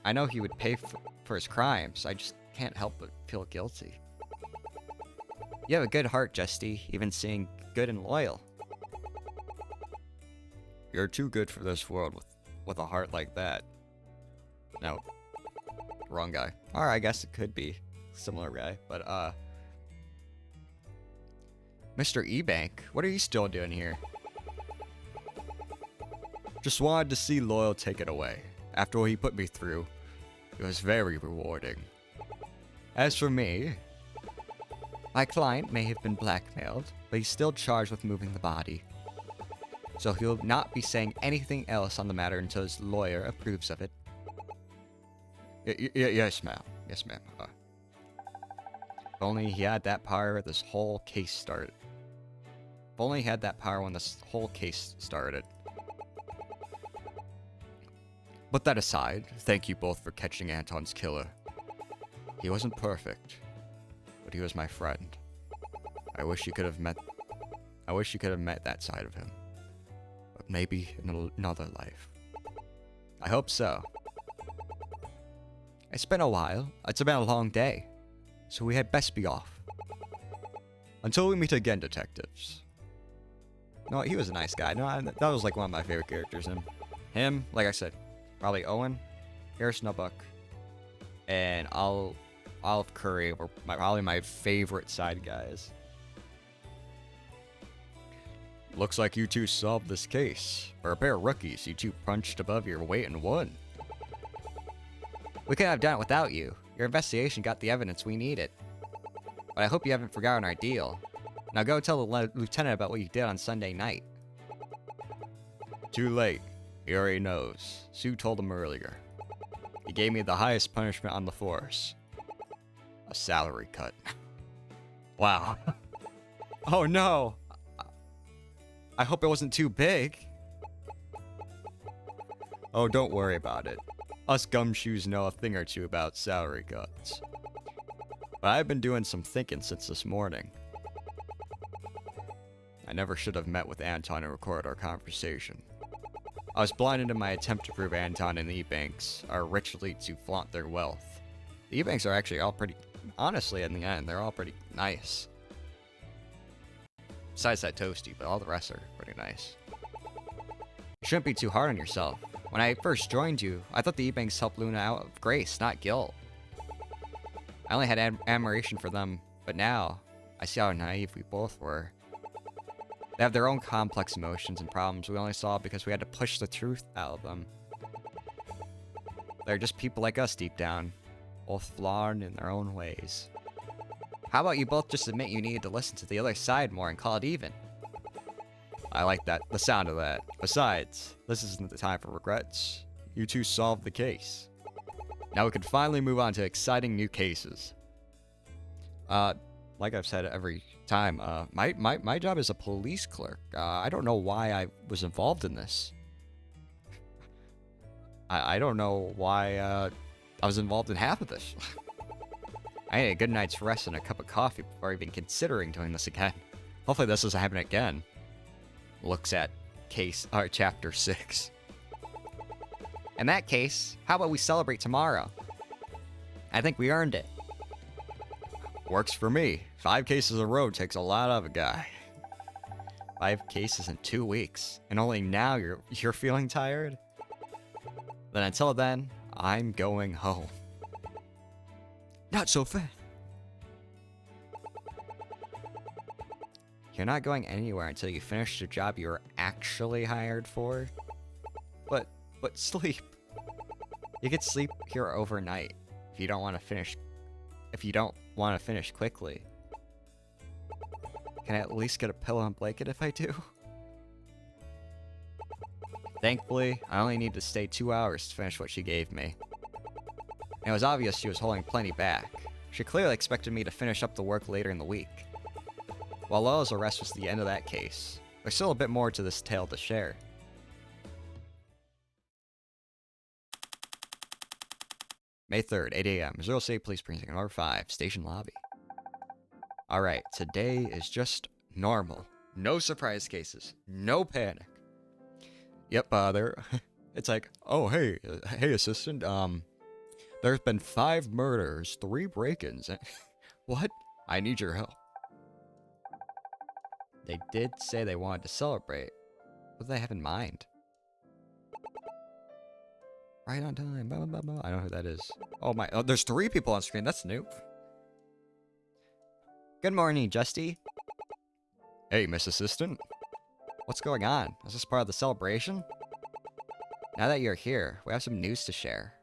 I know he would pay for his crimes, I just can't help but feel guilty. You have a good heart, Justy, even seeing good and loyal. You're too good for this world with a heart like that. No. Wrong guy. Or I guess it could be similar guy, but Mr. Ebank, what are you still doing here? Just wanted to see Loyal take it away. After what he put me through, it was very rewarding. As for me, my client may have been blackmailed, but he's still charged with moving the body. So he'll not be saying anything else on the matter until his lawyer approves of it. Yes, ma'am. Yes, ma'am. If only he had that power, this whole case started. If only he had that power when this whole case started. But that aside, thank you both for catching Anton's killer. He wasn't perfect, but he was my friend. I wish you could have met that side of him. But maybe in another life. I hope so. It's been a while. It's been a long day. So we had best be off. Until we meet again, detectives. No, he was a nice guy. No, that was like one of my favorite characters. Him, like I said, probably Owen, Harris Nubuck, and Olive Curry were probably my favorite side guys. Looks like you two solved this case. For a pair of rookies, you two punched above your weight and won. We couldn't have done it without you. Your investigation got the evidence we needed. But I hope you haven't forgotten our deal. Now go tell the lieutenant about what you did on Sunday night. Too late. He already knows. Sue told him earlier. He gave me the highest punishment on the force. A salary cut. Wow. Oh no! I hope it wasn't too big. Oh, don't worry about it. Us gumshoes know a thing or two about salary cuts. But I've been doing some thinking since this morning. I never should have met with Anton and recorded our conversation. I was blinded in my attempt to prove Anton and the Ebanks are rich elites who flaunt their wealth. The Ebanks are actually all pretty, honestly, in the end, they're all pretty nice. Besides that Toasty, but all the rest are pretty nice. You shouldn't be too hard on yourself. When I first joined you, I thought the Ebanks helped Luna out of grace, not guilt. I only had admiration for them, but now, I see how naive we both were. They have their own complex emotions and problems we only saw because we had to push the truth out of them. They're just people like us deep down, both flawed in their own ways. How about you both just admit you needed to listen to the other side more and call it even? I like that, the sound of that. Besides, this isn't the time for regrets. You two solved the case. Now we can finally move on to exciting new cases. Like I've said every time, my job is a police clerk. I don't know why I was involved in this. I don't know why I was involved in half of this. I need a good night's rest and a cup of coffee before even considering doing this again. Hopefully this doesn't happen again. Looks at chapter 6. In that case, how about we celebrate tomorrow? I think we earned it. Works for me. 5 cases in a row takes a lot of a guy. 5 cases in 2 weeks, and only now you're feeling tired? Then until then, I'm going home. Not so fast. You're not going anywhere until you finish the job you were actually hired for. But sleep. You could sleep here overnight if you don't want to finish. If you don't want to finish quickly. Can I at least get a pillow and blanket if I do? Thankfully, I only need to stay 2 hours to finish what she gave me. And it was obvious she was holding plenty back. She clearly expected me to finish up the work later in the week. While Lola's arrest was the end of that case, there's still a bit more to this tale to share. May 3rd, 8 a.m. Missouri State Police Precinct, number 5, Station Lobby. Alright, today is just normal. No surprise cases. No panic. Yep, there. It's like, oh, hey, assistant, there's been 5 murders, 3 break-ins. What? I need your help. They did say they wanted to celebrate. What do they have in mind? Right on time. Blah, blah, blah. I don't know who that is. Oh my. Oh, there's 3 people on screen. That's new. Good morning, Justy. Hey, Miss Assistant. What's going on? Is this part of the celebration? Now that you're here, we have some news to share.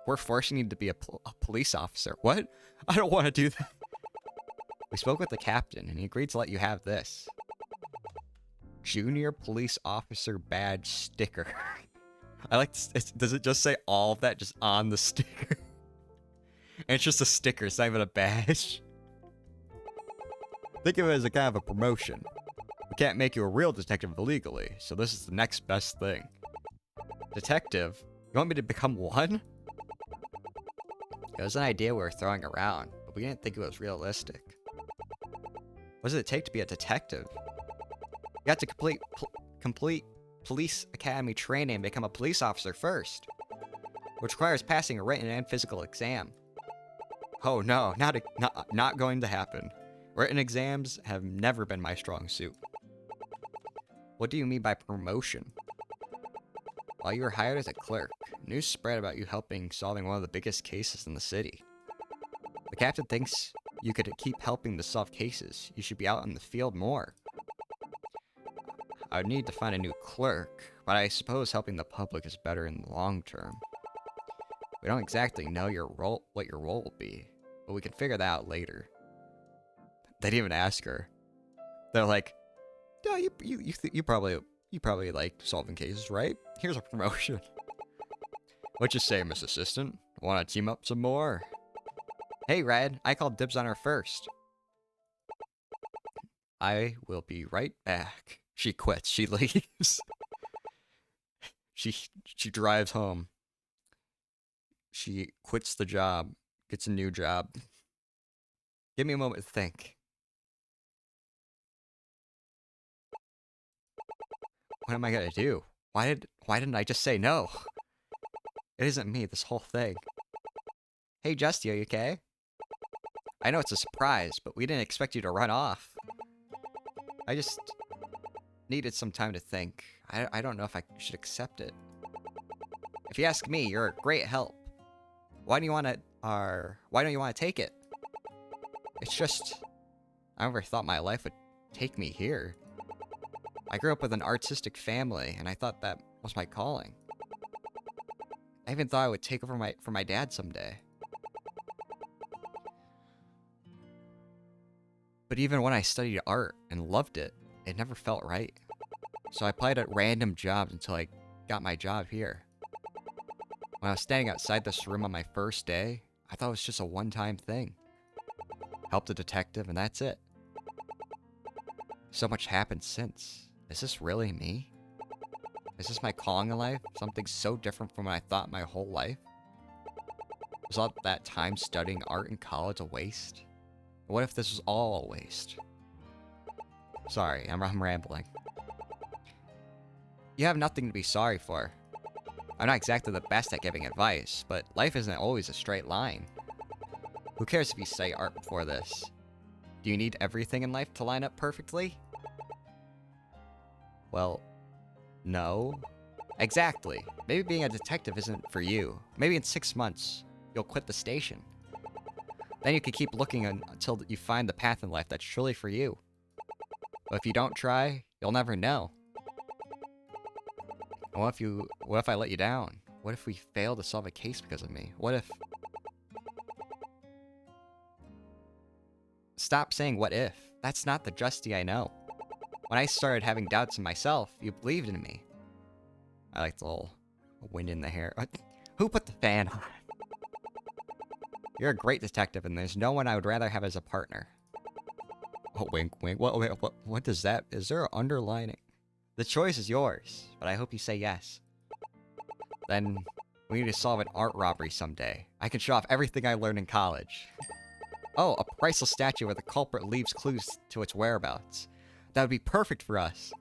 We're forcing you to be a police officer. What? I don't want to do that. We spoke with the captain, and he agreed to let you have this. Junior Police Officer Badge Sticker. I like this. Does it just say all of that just on the sticker? And it's just a sticker, it's not even a badge. Think of it as a kind of a promotion. We can't make you a real detective illegally, so this is the next best thing. Detective? You want me to become one? It was an idea we were throwing around, but we didn't think it was realistic. What does it take to be a detective? You have to complete police academy training and become a police officer first, which requires passing a written and physical exam. Oh no, not going to happen. Written exams have never been my strong suit. What do you mean by promotion? While you were hired as a clerk, news spread about you helping solving one of the biggest cases in the city. The captain thinks you could keep helping to solve cases. You should be out in the field more. I would need to find a new clerk, but I suppose helping the public is better in the long term. We don't exactly know what your role will be, but we can figure that out later. They didn't even ask her. They're like, "Yeah, you probably like solving cases, right? Here's a promotion." What you say, Miss Assistant? Want to team up some more? Hey, Red, I called dibs on her first. I will be right back. She quits. She leaves. She drives home. She quits the job. Gets a new job. Give me a moment to think. What am I gonna do? Why didn't I just say no? It isn't me, this whole thing. Hey, Justy, are you okay? I know it's a surprise, but we didn't expect you to run off. I just needed some time to think. I don't know if I should accept it. If you ask me, you're a great help. Why don't you want to take it? It's just, I never thought my life would take me here. I grew up with an artistic family, and I thought that was my calling. I even thought I would take over for my dad someday. But even when I studied art and loved it, it never felt right. So I applied at random jobs until I got my job here. When I was standing outside this room on my first day, I thought it was just a one-time thing. Helped a detective, and that's it. So much happened since. Is this really me? Is this my calling in life? Something so different from what I thought my whole life? Was all that time studying art in college a waste? What if this was all a waste? Sorry, I'm rambling. You have nothing to be sorry for. I'm not exactly the best at giving advice, but life isn't always a straight line. Who cares if you study art before this? Do you need everything in life to line up perfectly? Well, no. Exactly. Maybe being a detective isn't for you. Maybe in 6 months, you'll quit the station. Then you can keep looking until you find the path in life that's truly for you. But if you don't try, you'll never know. And what if I let you down? What if we fail to solve a case because of me? What if... Stop saying what if. That's not the Justy I know. When I started having doubts in myself, you believed in me. I like the little wind in the hair. Who put the fan on? You're a great detective, and there's no one I would rather have as a partner. Oh, wink, wink. What does that... Is there an underlining? The choice is yours, but I hope you say yes. Then, we need to solve an art robbery someday. I can show off everything I learned in college. Oh, a priceless statue where the culprit leaves clues to its whereabouts. That would be perfect for us.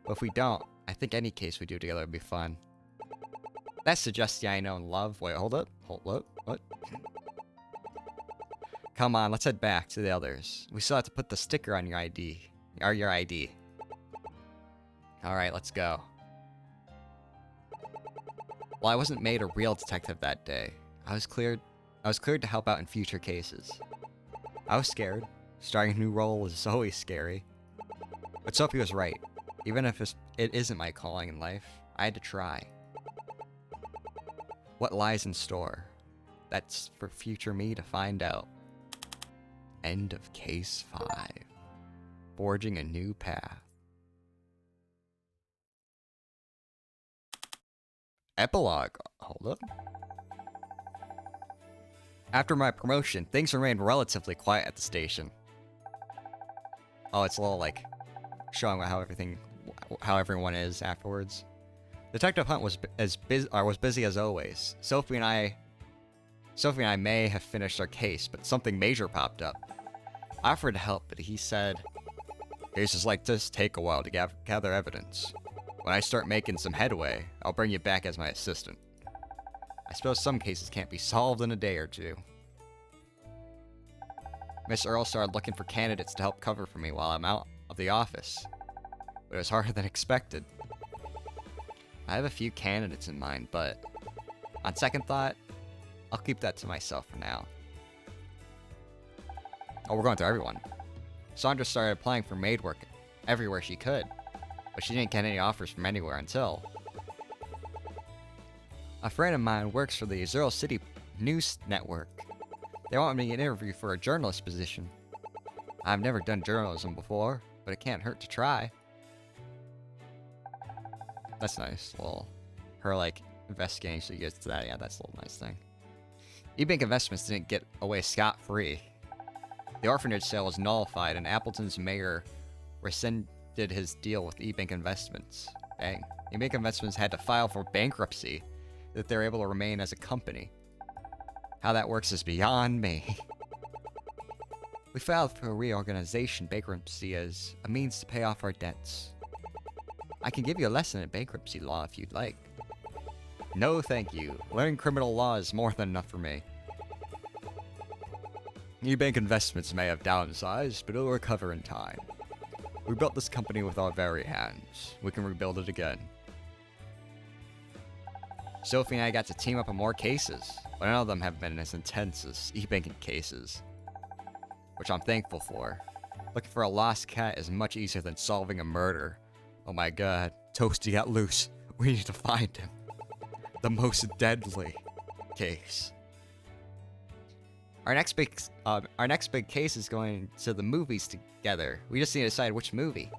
But if we don't, I think any case we do together would be fun. That's the Justy I know and love. Wait, hold up. Hold up. What? Come on, let's head back to the others. We still have to put the sticker on your ID. Or your ID. Alright, let's go. Well, I wasn't made a real detective that day. I was cleared to help out in future cases. I was scared. Starting a new role is always scary. But Sophie was right. Even if it isn't my calling in life, I had to try. What lies in store? That's for future me to find out. End of Case 5. Forging a new path. Epilogue. Hold up. After my promotion, things remained relatively quiet at the station. Oh, it's a little like showing how everyone is afterwards. Detective Hunt was busy as always. Sophie and I may have finished our case, but something major popped up. I offered to help, but he said, "Cases like this take a while to gather evidence. When I start making some headway, I'll bring you back as my assistant." I suppose some cases can't be solved in a day or two. Miss Earl started looking for candidates to help cover for me while I'm out of the office. But it was harder than expected. I have a few candidates in mind, but on second thought, I'll keep that to myself for now. Oh, we're going through everyone. Sandra started applying for maid work everywhere she could, but she didn't get any offers from anywhere until... A friend of mine works for the Zero City News Network. They want me to interview for a journalist position. I've never done journalism before, but it can't hurt to try. That's nice. Well, her, like, investigating so you gets to that. Yeah, that's a little nice thing. E-Bank Investments didn't get away scot-free. The orphanage sale was nullified, and Appleton's mayor rescinded his deal with E-Bank Investments. Dang. E-Bank Investments had to file for bankruptcy that they're able to remain as a company. How that works is beyond me. We filed for a reorganization bankruptcy as a means to pay off our debts. I can give you a lesson in bankruptcy law if you'd like. No, thank you. Learning criminal law is more than enough for me. E-Bank Investments may have downsized, but it'll recover in time. We built this company with our very hands. We can rebuild it again. Sophie and I got to team up on more cases, but none of them have been as intense as e-banking cases, which I'm thankful for. Looking for a lost cat is much easier than solving a murder. Oh my god, Toasty got loose. We need to find him. The most deadly case. Our next big case is going to the movies together. We just need to decide which movie.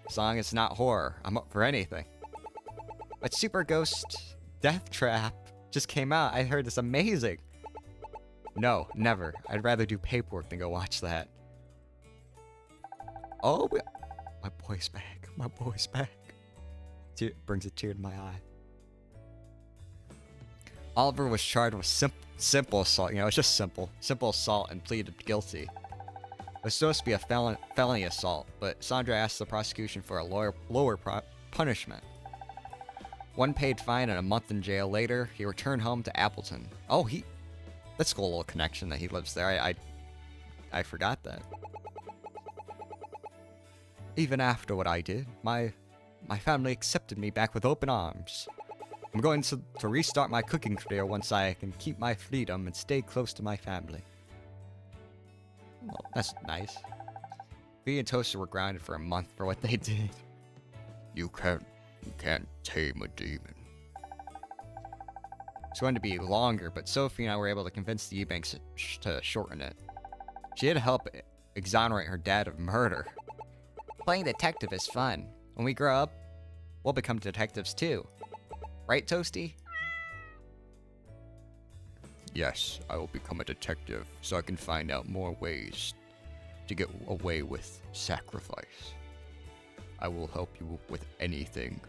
As long as it's not horror, I'm up for anything. But Super Ghost Death Trap just came out. I heard it's amazing. No, never. I'd rather do paperwork than go watch that. Oh, my boy's back. My boy's back. Brings a tear to my eye. Oliver was charged with simple assault. You know, it's just simple. Simple assault and pleaded guilty. It was supposed to be a felony assault, but Sandra asked the prosecution for a lower punishment. One paid fine and a month in jail later, he returned home to Appleton. Oh, that's a cool little connection that he lives there. I forgot that. Even after what I did, my family accepted me back with open arms. I'm going to restart my cooking career once I can keep my freedom and stay close to my family. Well, that's nice. V and Toaster were grounded for a month for what they did. You can't tame a demon. It's going to be longer, but Sophie and I were able to convince the E-Banks to shorten it. She had to help exonerate her dad of murder. Playing detective is fun. When we grow up, we'll become detectives too. Right, Toasty? Yes, I will become a detective so I can find out more ways to get away with sacrifice. I will help you with anything,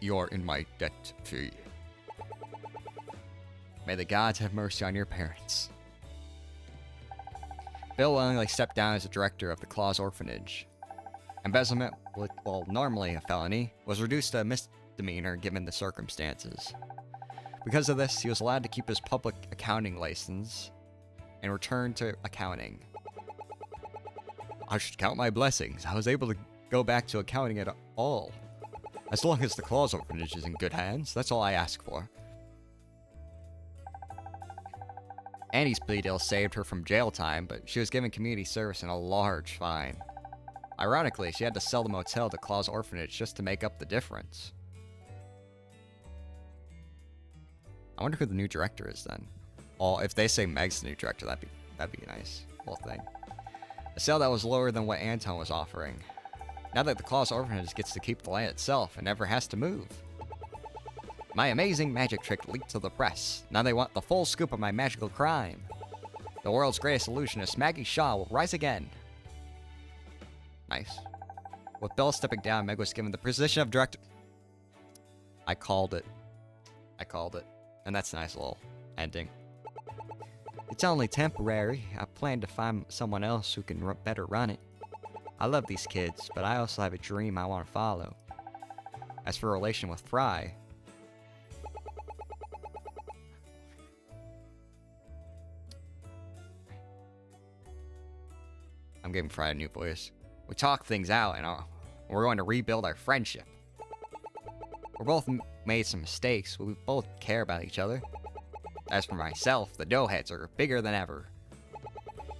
You're in my debt fee. May the gods have mercy on your parents. Bill willingly stepped down as the director of the Claus Orphanage. Embezzlement, while normally a felony, was reduced to a misdemeanor given the circumstances. Because of this, he was allowed to keep his public accounting license and return to accounting. I should count my blessings. I was able to go back to accounting at all. As long as the Claus Orphanage is in good hands, that's all I ask for. Annie's plea deal saved her from jail time, but she was given community service and a large fine. Ironically, she had to sell the motel to Claus Orphanage just to make up the difference. I wonder who the new director is then. Oh, if they say Meg's the new director, that'd be a nice little thing. A sale that was lower than what Anton was offering. Now that the Claus Orphanage gets to keep the land itself and never has to move. My amazing magic trick leaked to the press. Now they want the full scoop of my magical crime. The world's greatest illusionist, Maggie Shaw, will rise again. Nice. With Bill stepping down, Meg was given the position of director. I called it. And that's a nice little ending. It's only temporary. I plan to find someone else who can better run it. I love these kids, but I also have a dream I want to follow. As for relation with Fry, I'm giving Fry a new voice. We talk things out, and we're going to rebuild our friendship. We're both made some mistakes, but we both care about each other. As for myself, the doughheads are bigger than ever.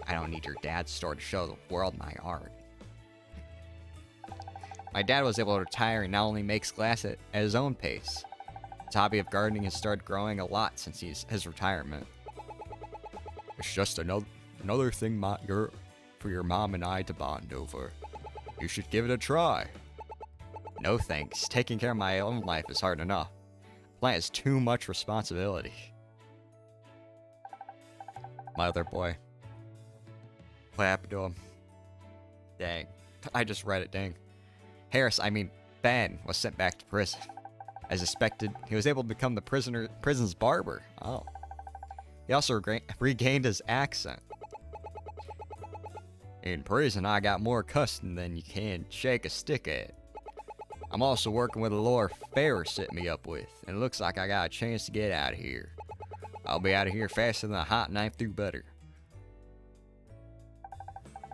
I don't need your dad's store to show the world my art. My dad was able to retire and now only makes glass at his own pace. His hobby of gardening has started growing a lot since his retirement. It's just another thing for your mom and I to bond over. You should give it a try. No thanks. Taking care of my own life is hard enough. Plant is too much responsibility. My other boy. What happened to him? Dang. I just read it, dang. Ben was sent back to prison. As expected, he was able to become the prison's barber. Oh. He also regained his accent. In prison, I got more cussing than you can shake a stick at. I'm also working with a Lord Fair set me up with, and it looks like I got a chance to get out of here. I'll be out of here faster than a hot knife through butter.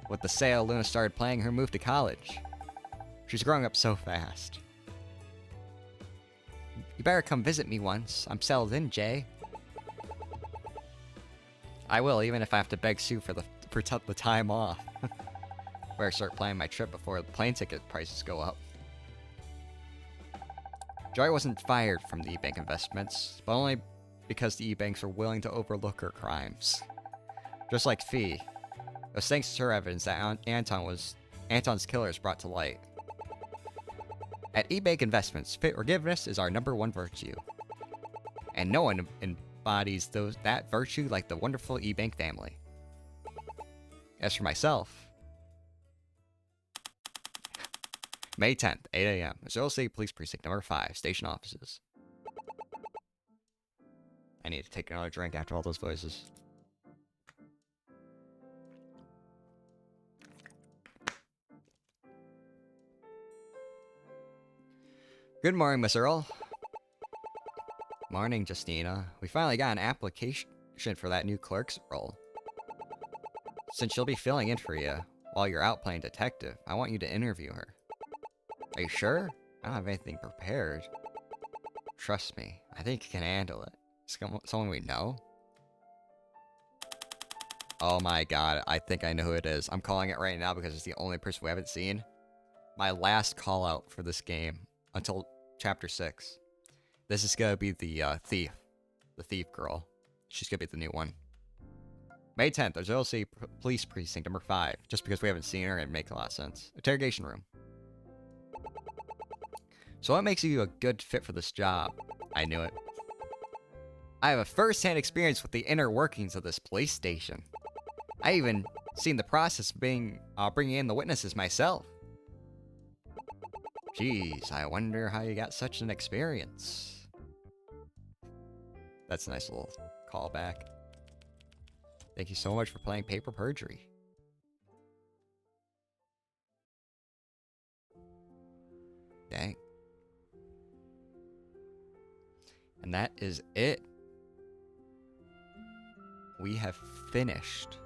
With the sale, Luna started planning her move to college. She's growing up so fast. You better come visit me once. I'm settled in, Jay. I will, even if I have to beg Sue for the time off. Better start planning my trip before the plane ticket prices go up. Joy wasn't fired from the E-Bank investments, but only because the E-Banks were willing to overlook her crimes. Just like Fee, it was thanks to her evidence that Anton's killers brought to light. At E-Bank Investments, forgiveness is our #1 virtue. And no one embodies that virtue like the wonderful E-Bank family. As for myself, May 10th, 8 a.m., Missouri State Police Precinct number 5, station offices. I need to take another drink after all those voices. Good morning, Miss Earl. Morning, Justina. We finally got an application for that new clerk's role. Since she'll be filling in for you while you're out playing detective, I want you to interview her. Are you sure? I don't have anything prepared. Trust me, I think you can handle it. Someone we know? Oh my god, I think I know who it is. I'm calling it right now because it's the only person we haven't seen. My last call out for this game until chapter 6. This is gonna be the thief. The thief girl. She's gonna be the new one. May 10th, there's OLC Police Precinct number 5. Just because we haven't seen her, it makes a lot of sense. Interrogation room. So what makes you a good fit for this job? I knew it. I have a first-hand experience with the inner workings of this police station. I even seen the process of bringing in the witnesses myself. Jeez, I wonder how you got such an experience. That's a nice little callback. Thank you so much for playing Paper Perjury. Dang. And that is it. We have finished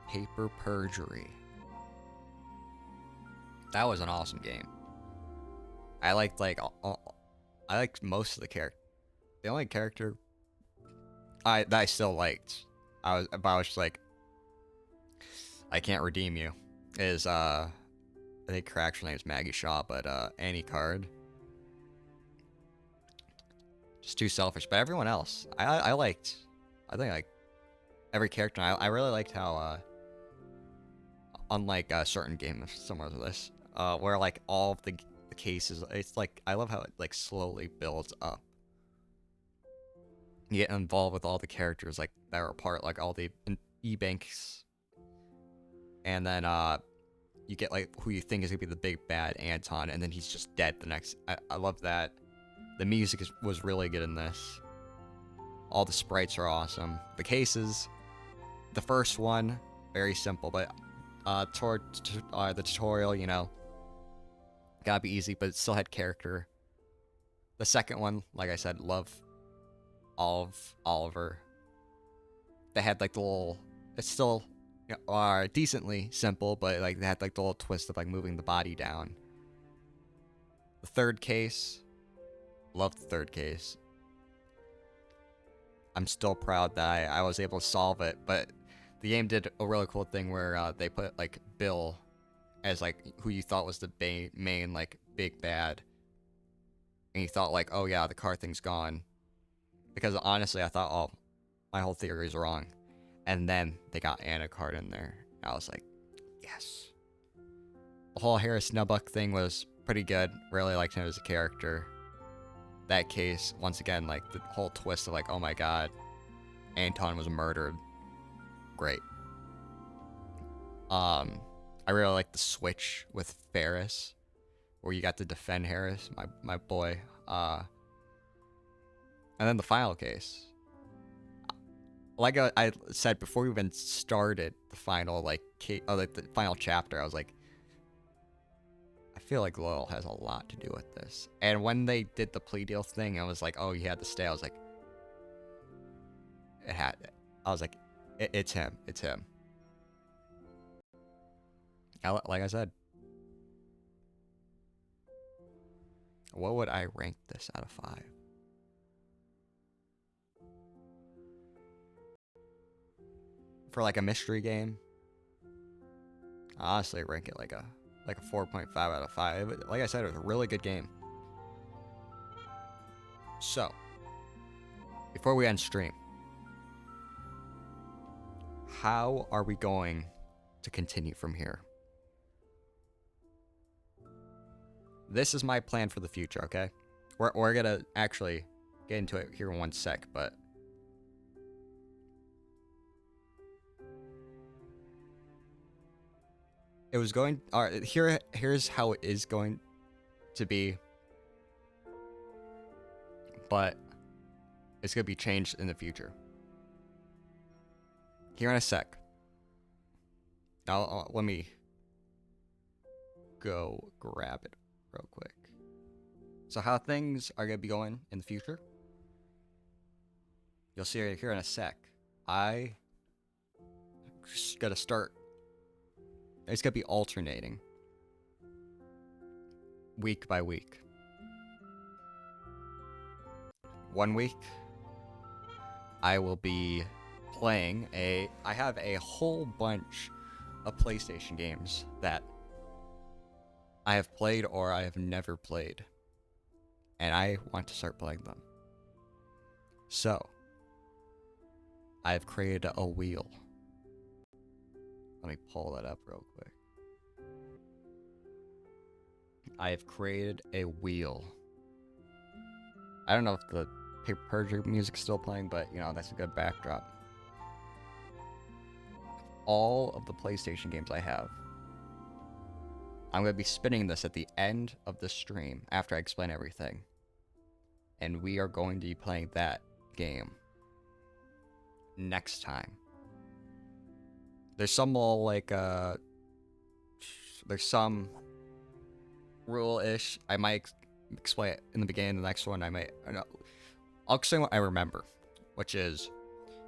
Paper Perjury. That was an awesome game. I liked I liked most of the character. The only character that I still liked, I was just like, I can't redeem you. Is I think her actual name is Maggie Shaw, but Annie Card. Just too selfish. But everyone else, I liked. I think like every character. I really liked how unlike certain games similar to this, where like all of the cases, it's like I love how it like slowly builds up. You get involved with all the characters like that are part, like all the e-banks, and then you get like who you think is gonna be the big bad Anton, and then he's just dead the next. I love that. The music was really good in this. All the sprites are awesome. The cases, the first one, very simple, but the tutorial, you know, gotta be easy, but it still had character. The second one, like I said, love Oliver. They had like the little, it's still decently simple, but like they had like the little twist of like moving the body down. The third case, love the third case. I'm still proud that I was able to solve it, but the game did a really cool thing where they put like Bill as like who you thought was the main like big bad, and you thought like, oh yeah, the car thing's gone, because honestly I thought, oh, my whole theory is wrong, and then they got Anna Card in there. I was like, yes. The whole Harris Snubbuck thing was pretty good. Really liked him as a character. That case, once again, like the whole twist of like, oh my god, Anton was murdered. Great. I really like the switch with Ferris, where you got to defend Harris, my boy. And then the final case. Like I said before we even started the final like the final chapter, I was like, I feel like Loyal has a lot to do with this. And when they did the plea deal thing, I was like, oh, he had to stay. I was like, it's him. It's him. Like I said, what would I rank this out of 5? For like a mystery game, I honestly rank it like a 4.5 out of 5. Like I said, it was a really good game. So, before we end stream, how are we going to continue from here? This is my plan for the future, okay? We're gonna actually get into it here in one sec, but it was going. All right, here's how it is going to be, but it's gonna be changed in the future. Here in a sec. Now let me go grab it real quick. So how things are gonna be going in the future, you'll see it here in a sec. I just gotta start. It's gonna be alternating week by week. 1 week, I will be playing I have a whole bunch of PlayStation games that I have played or I have never played. And I want to start playing them. So, I've created a wheel. Let me pull that up real quick. I have created a wheel. I don't know if the Perjury music's still playing, but you know, that's a good backdrop. All of the PlayStation games I have. I'm going to be spinning this at the end of the stream after I explain everything. And we are going to be playing that game next time. There's some little like there's some rule-ish. I might explain it in the beginning. The next one I might I'll explain what I remember, which is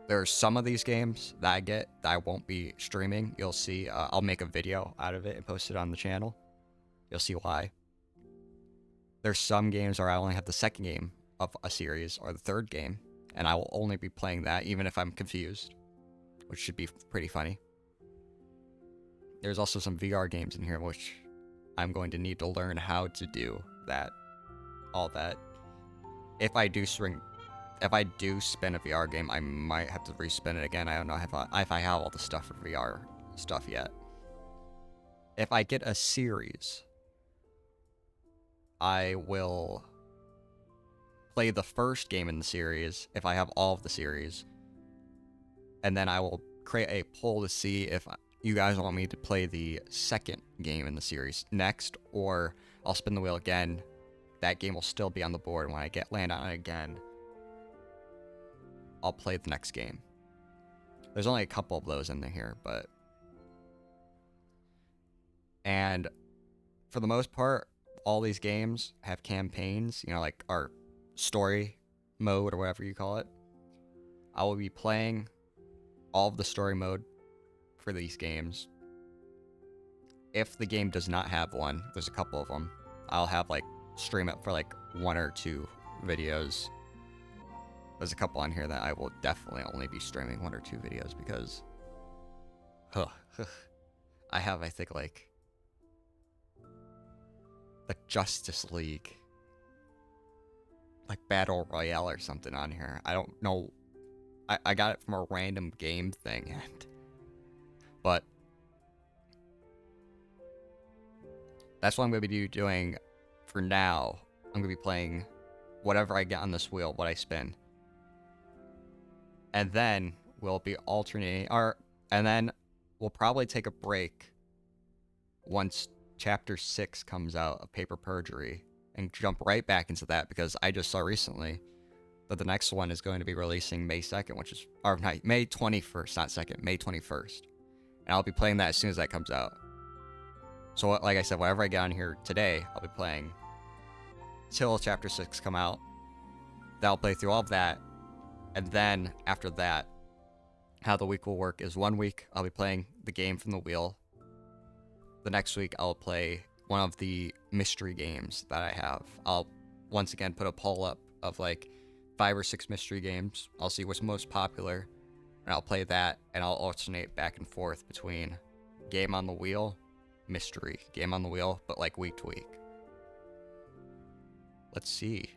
there are some of these games that I get that I won't be streaming. You'll see I'll make a video out of it and post it on the channel. You'll see why. There's some games where I only have the second game of a series or the third game, and I will only be playing that even if I'm confused, which should be pretty funny. There's also some VR games in here which I'm going to need to learn how to do that, all that. If I do spin a VR game, I might have to respin it again. I don't know if I have all the stuff for VR stuff yet. If I get a series, I will play the first game in the series if I have all of the series, and then I will create a poll to see if you guys want me to play the second game in the series next, or I'll spin the wheel again. That game will still be on the board. When I land on it again, I'll play the next game. There's only a couple of those in here, but... And for the most part, all these games have campaigns, you know, like our story mode or whatever you call it. I will be playing all of the story mode for these games. If the game does not have one, there's a couple of them, I'll have like stream it for like 1 or 2 videos. There's a couple on here that I will definitely only be streaming 1 or 2 videos because I have, I think, like the Justice League, like Battle Royale or something on here. I don't know. I got it from a random game thing, but that's what I'm going to be doing for now. I'm going to be playing whatever I get on this wheel, what I spin. And then we'll be alternating, and then we'll probably take a break once Chapter 6 comes out of Paper Perjury and jump right back into that, because I just saw recently that the next one is going to be releasing May 2nd, which is, or not, May 21st, not 2nd, May 21st. And I'll be playing that as soon as that comes out. So like I said, whatever I get on here today, I'll be playing till Chapter 6 come out. Then I'll play through all of that. And then after that, how the week will work is 1 week I'll be playing the game from the wheel. The next week I'll play one of the mystery games that I have. I'll once again put a poll up of like 5 or 6 mystery games. I'll see what's most popular, and I'll play that, and I'll alternate back and forth between game on the wheel, mystery, game on the wheel, but like week to week. Let's see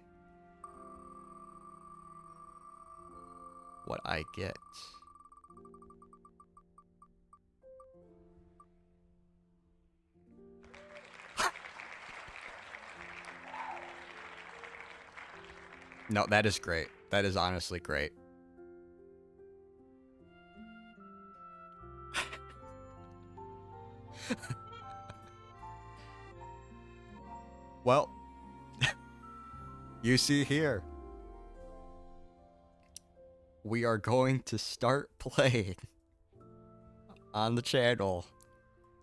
what I get. No, that is great. That is honestly great. Well, you see here, we are going to start playing on the channel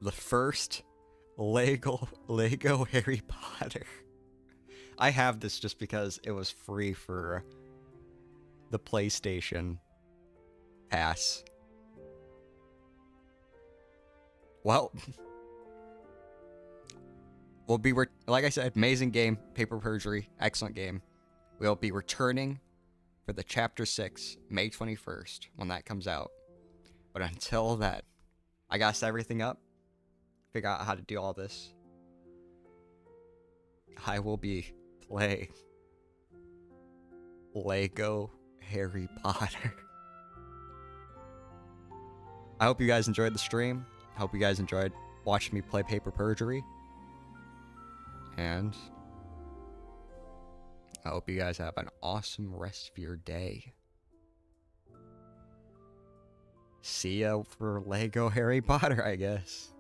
the first Lego Harry Potter. I have this just because it was free for the PlayStation Pass. Well, we'll be, like I said, amazing game, Paper Perjury, excellent game. We'll be returning for the Chapter 6, May 21st, when that comes out. But until then, I gotta set everything up, figure out how to do all this. I will be playing Lego Harry Potter. I hope you guys enjoyed the stream. I hope you guys enjoyed watching me play Paper Perjury. And I hope you guys have an awesome rest of your day. See ya for Lego Harry Potter, I guess.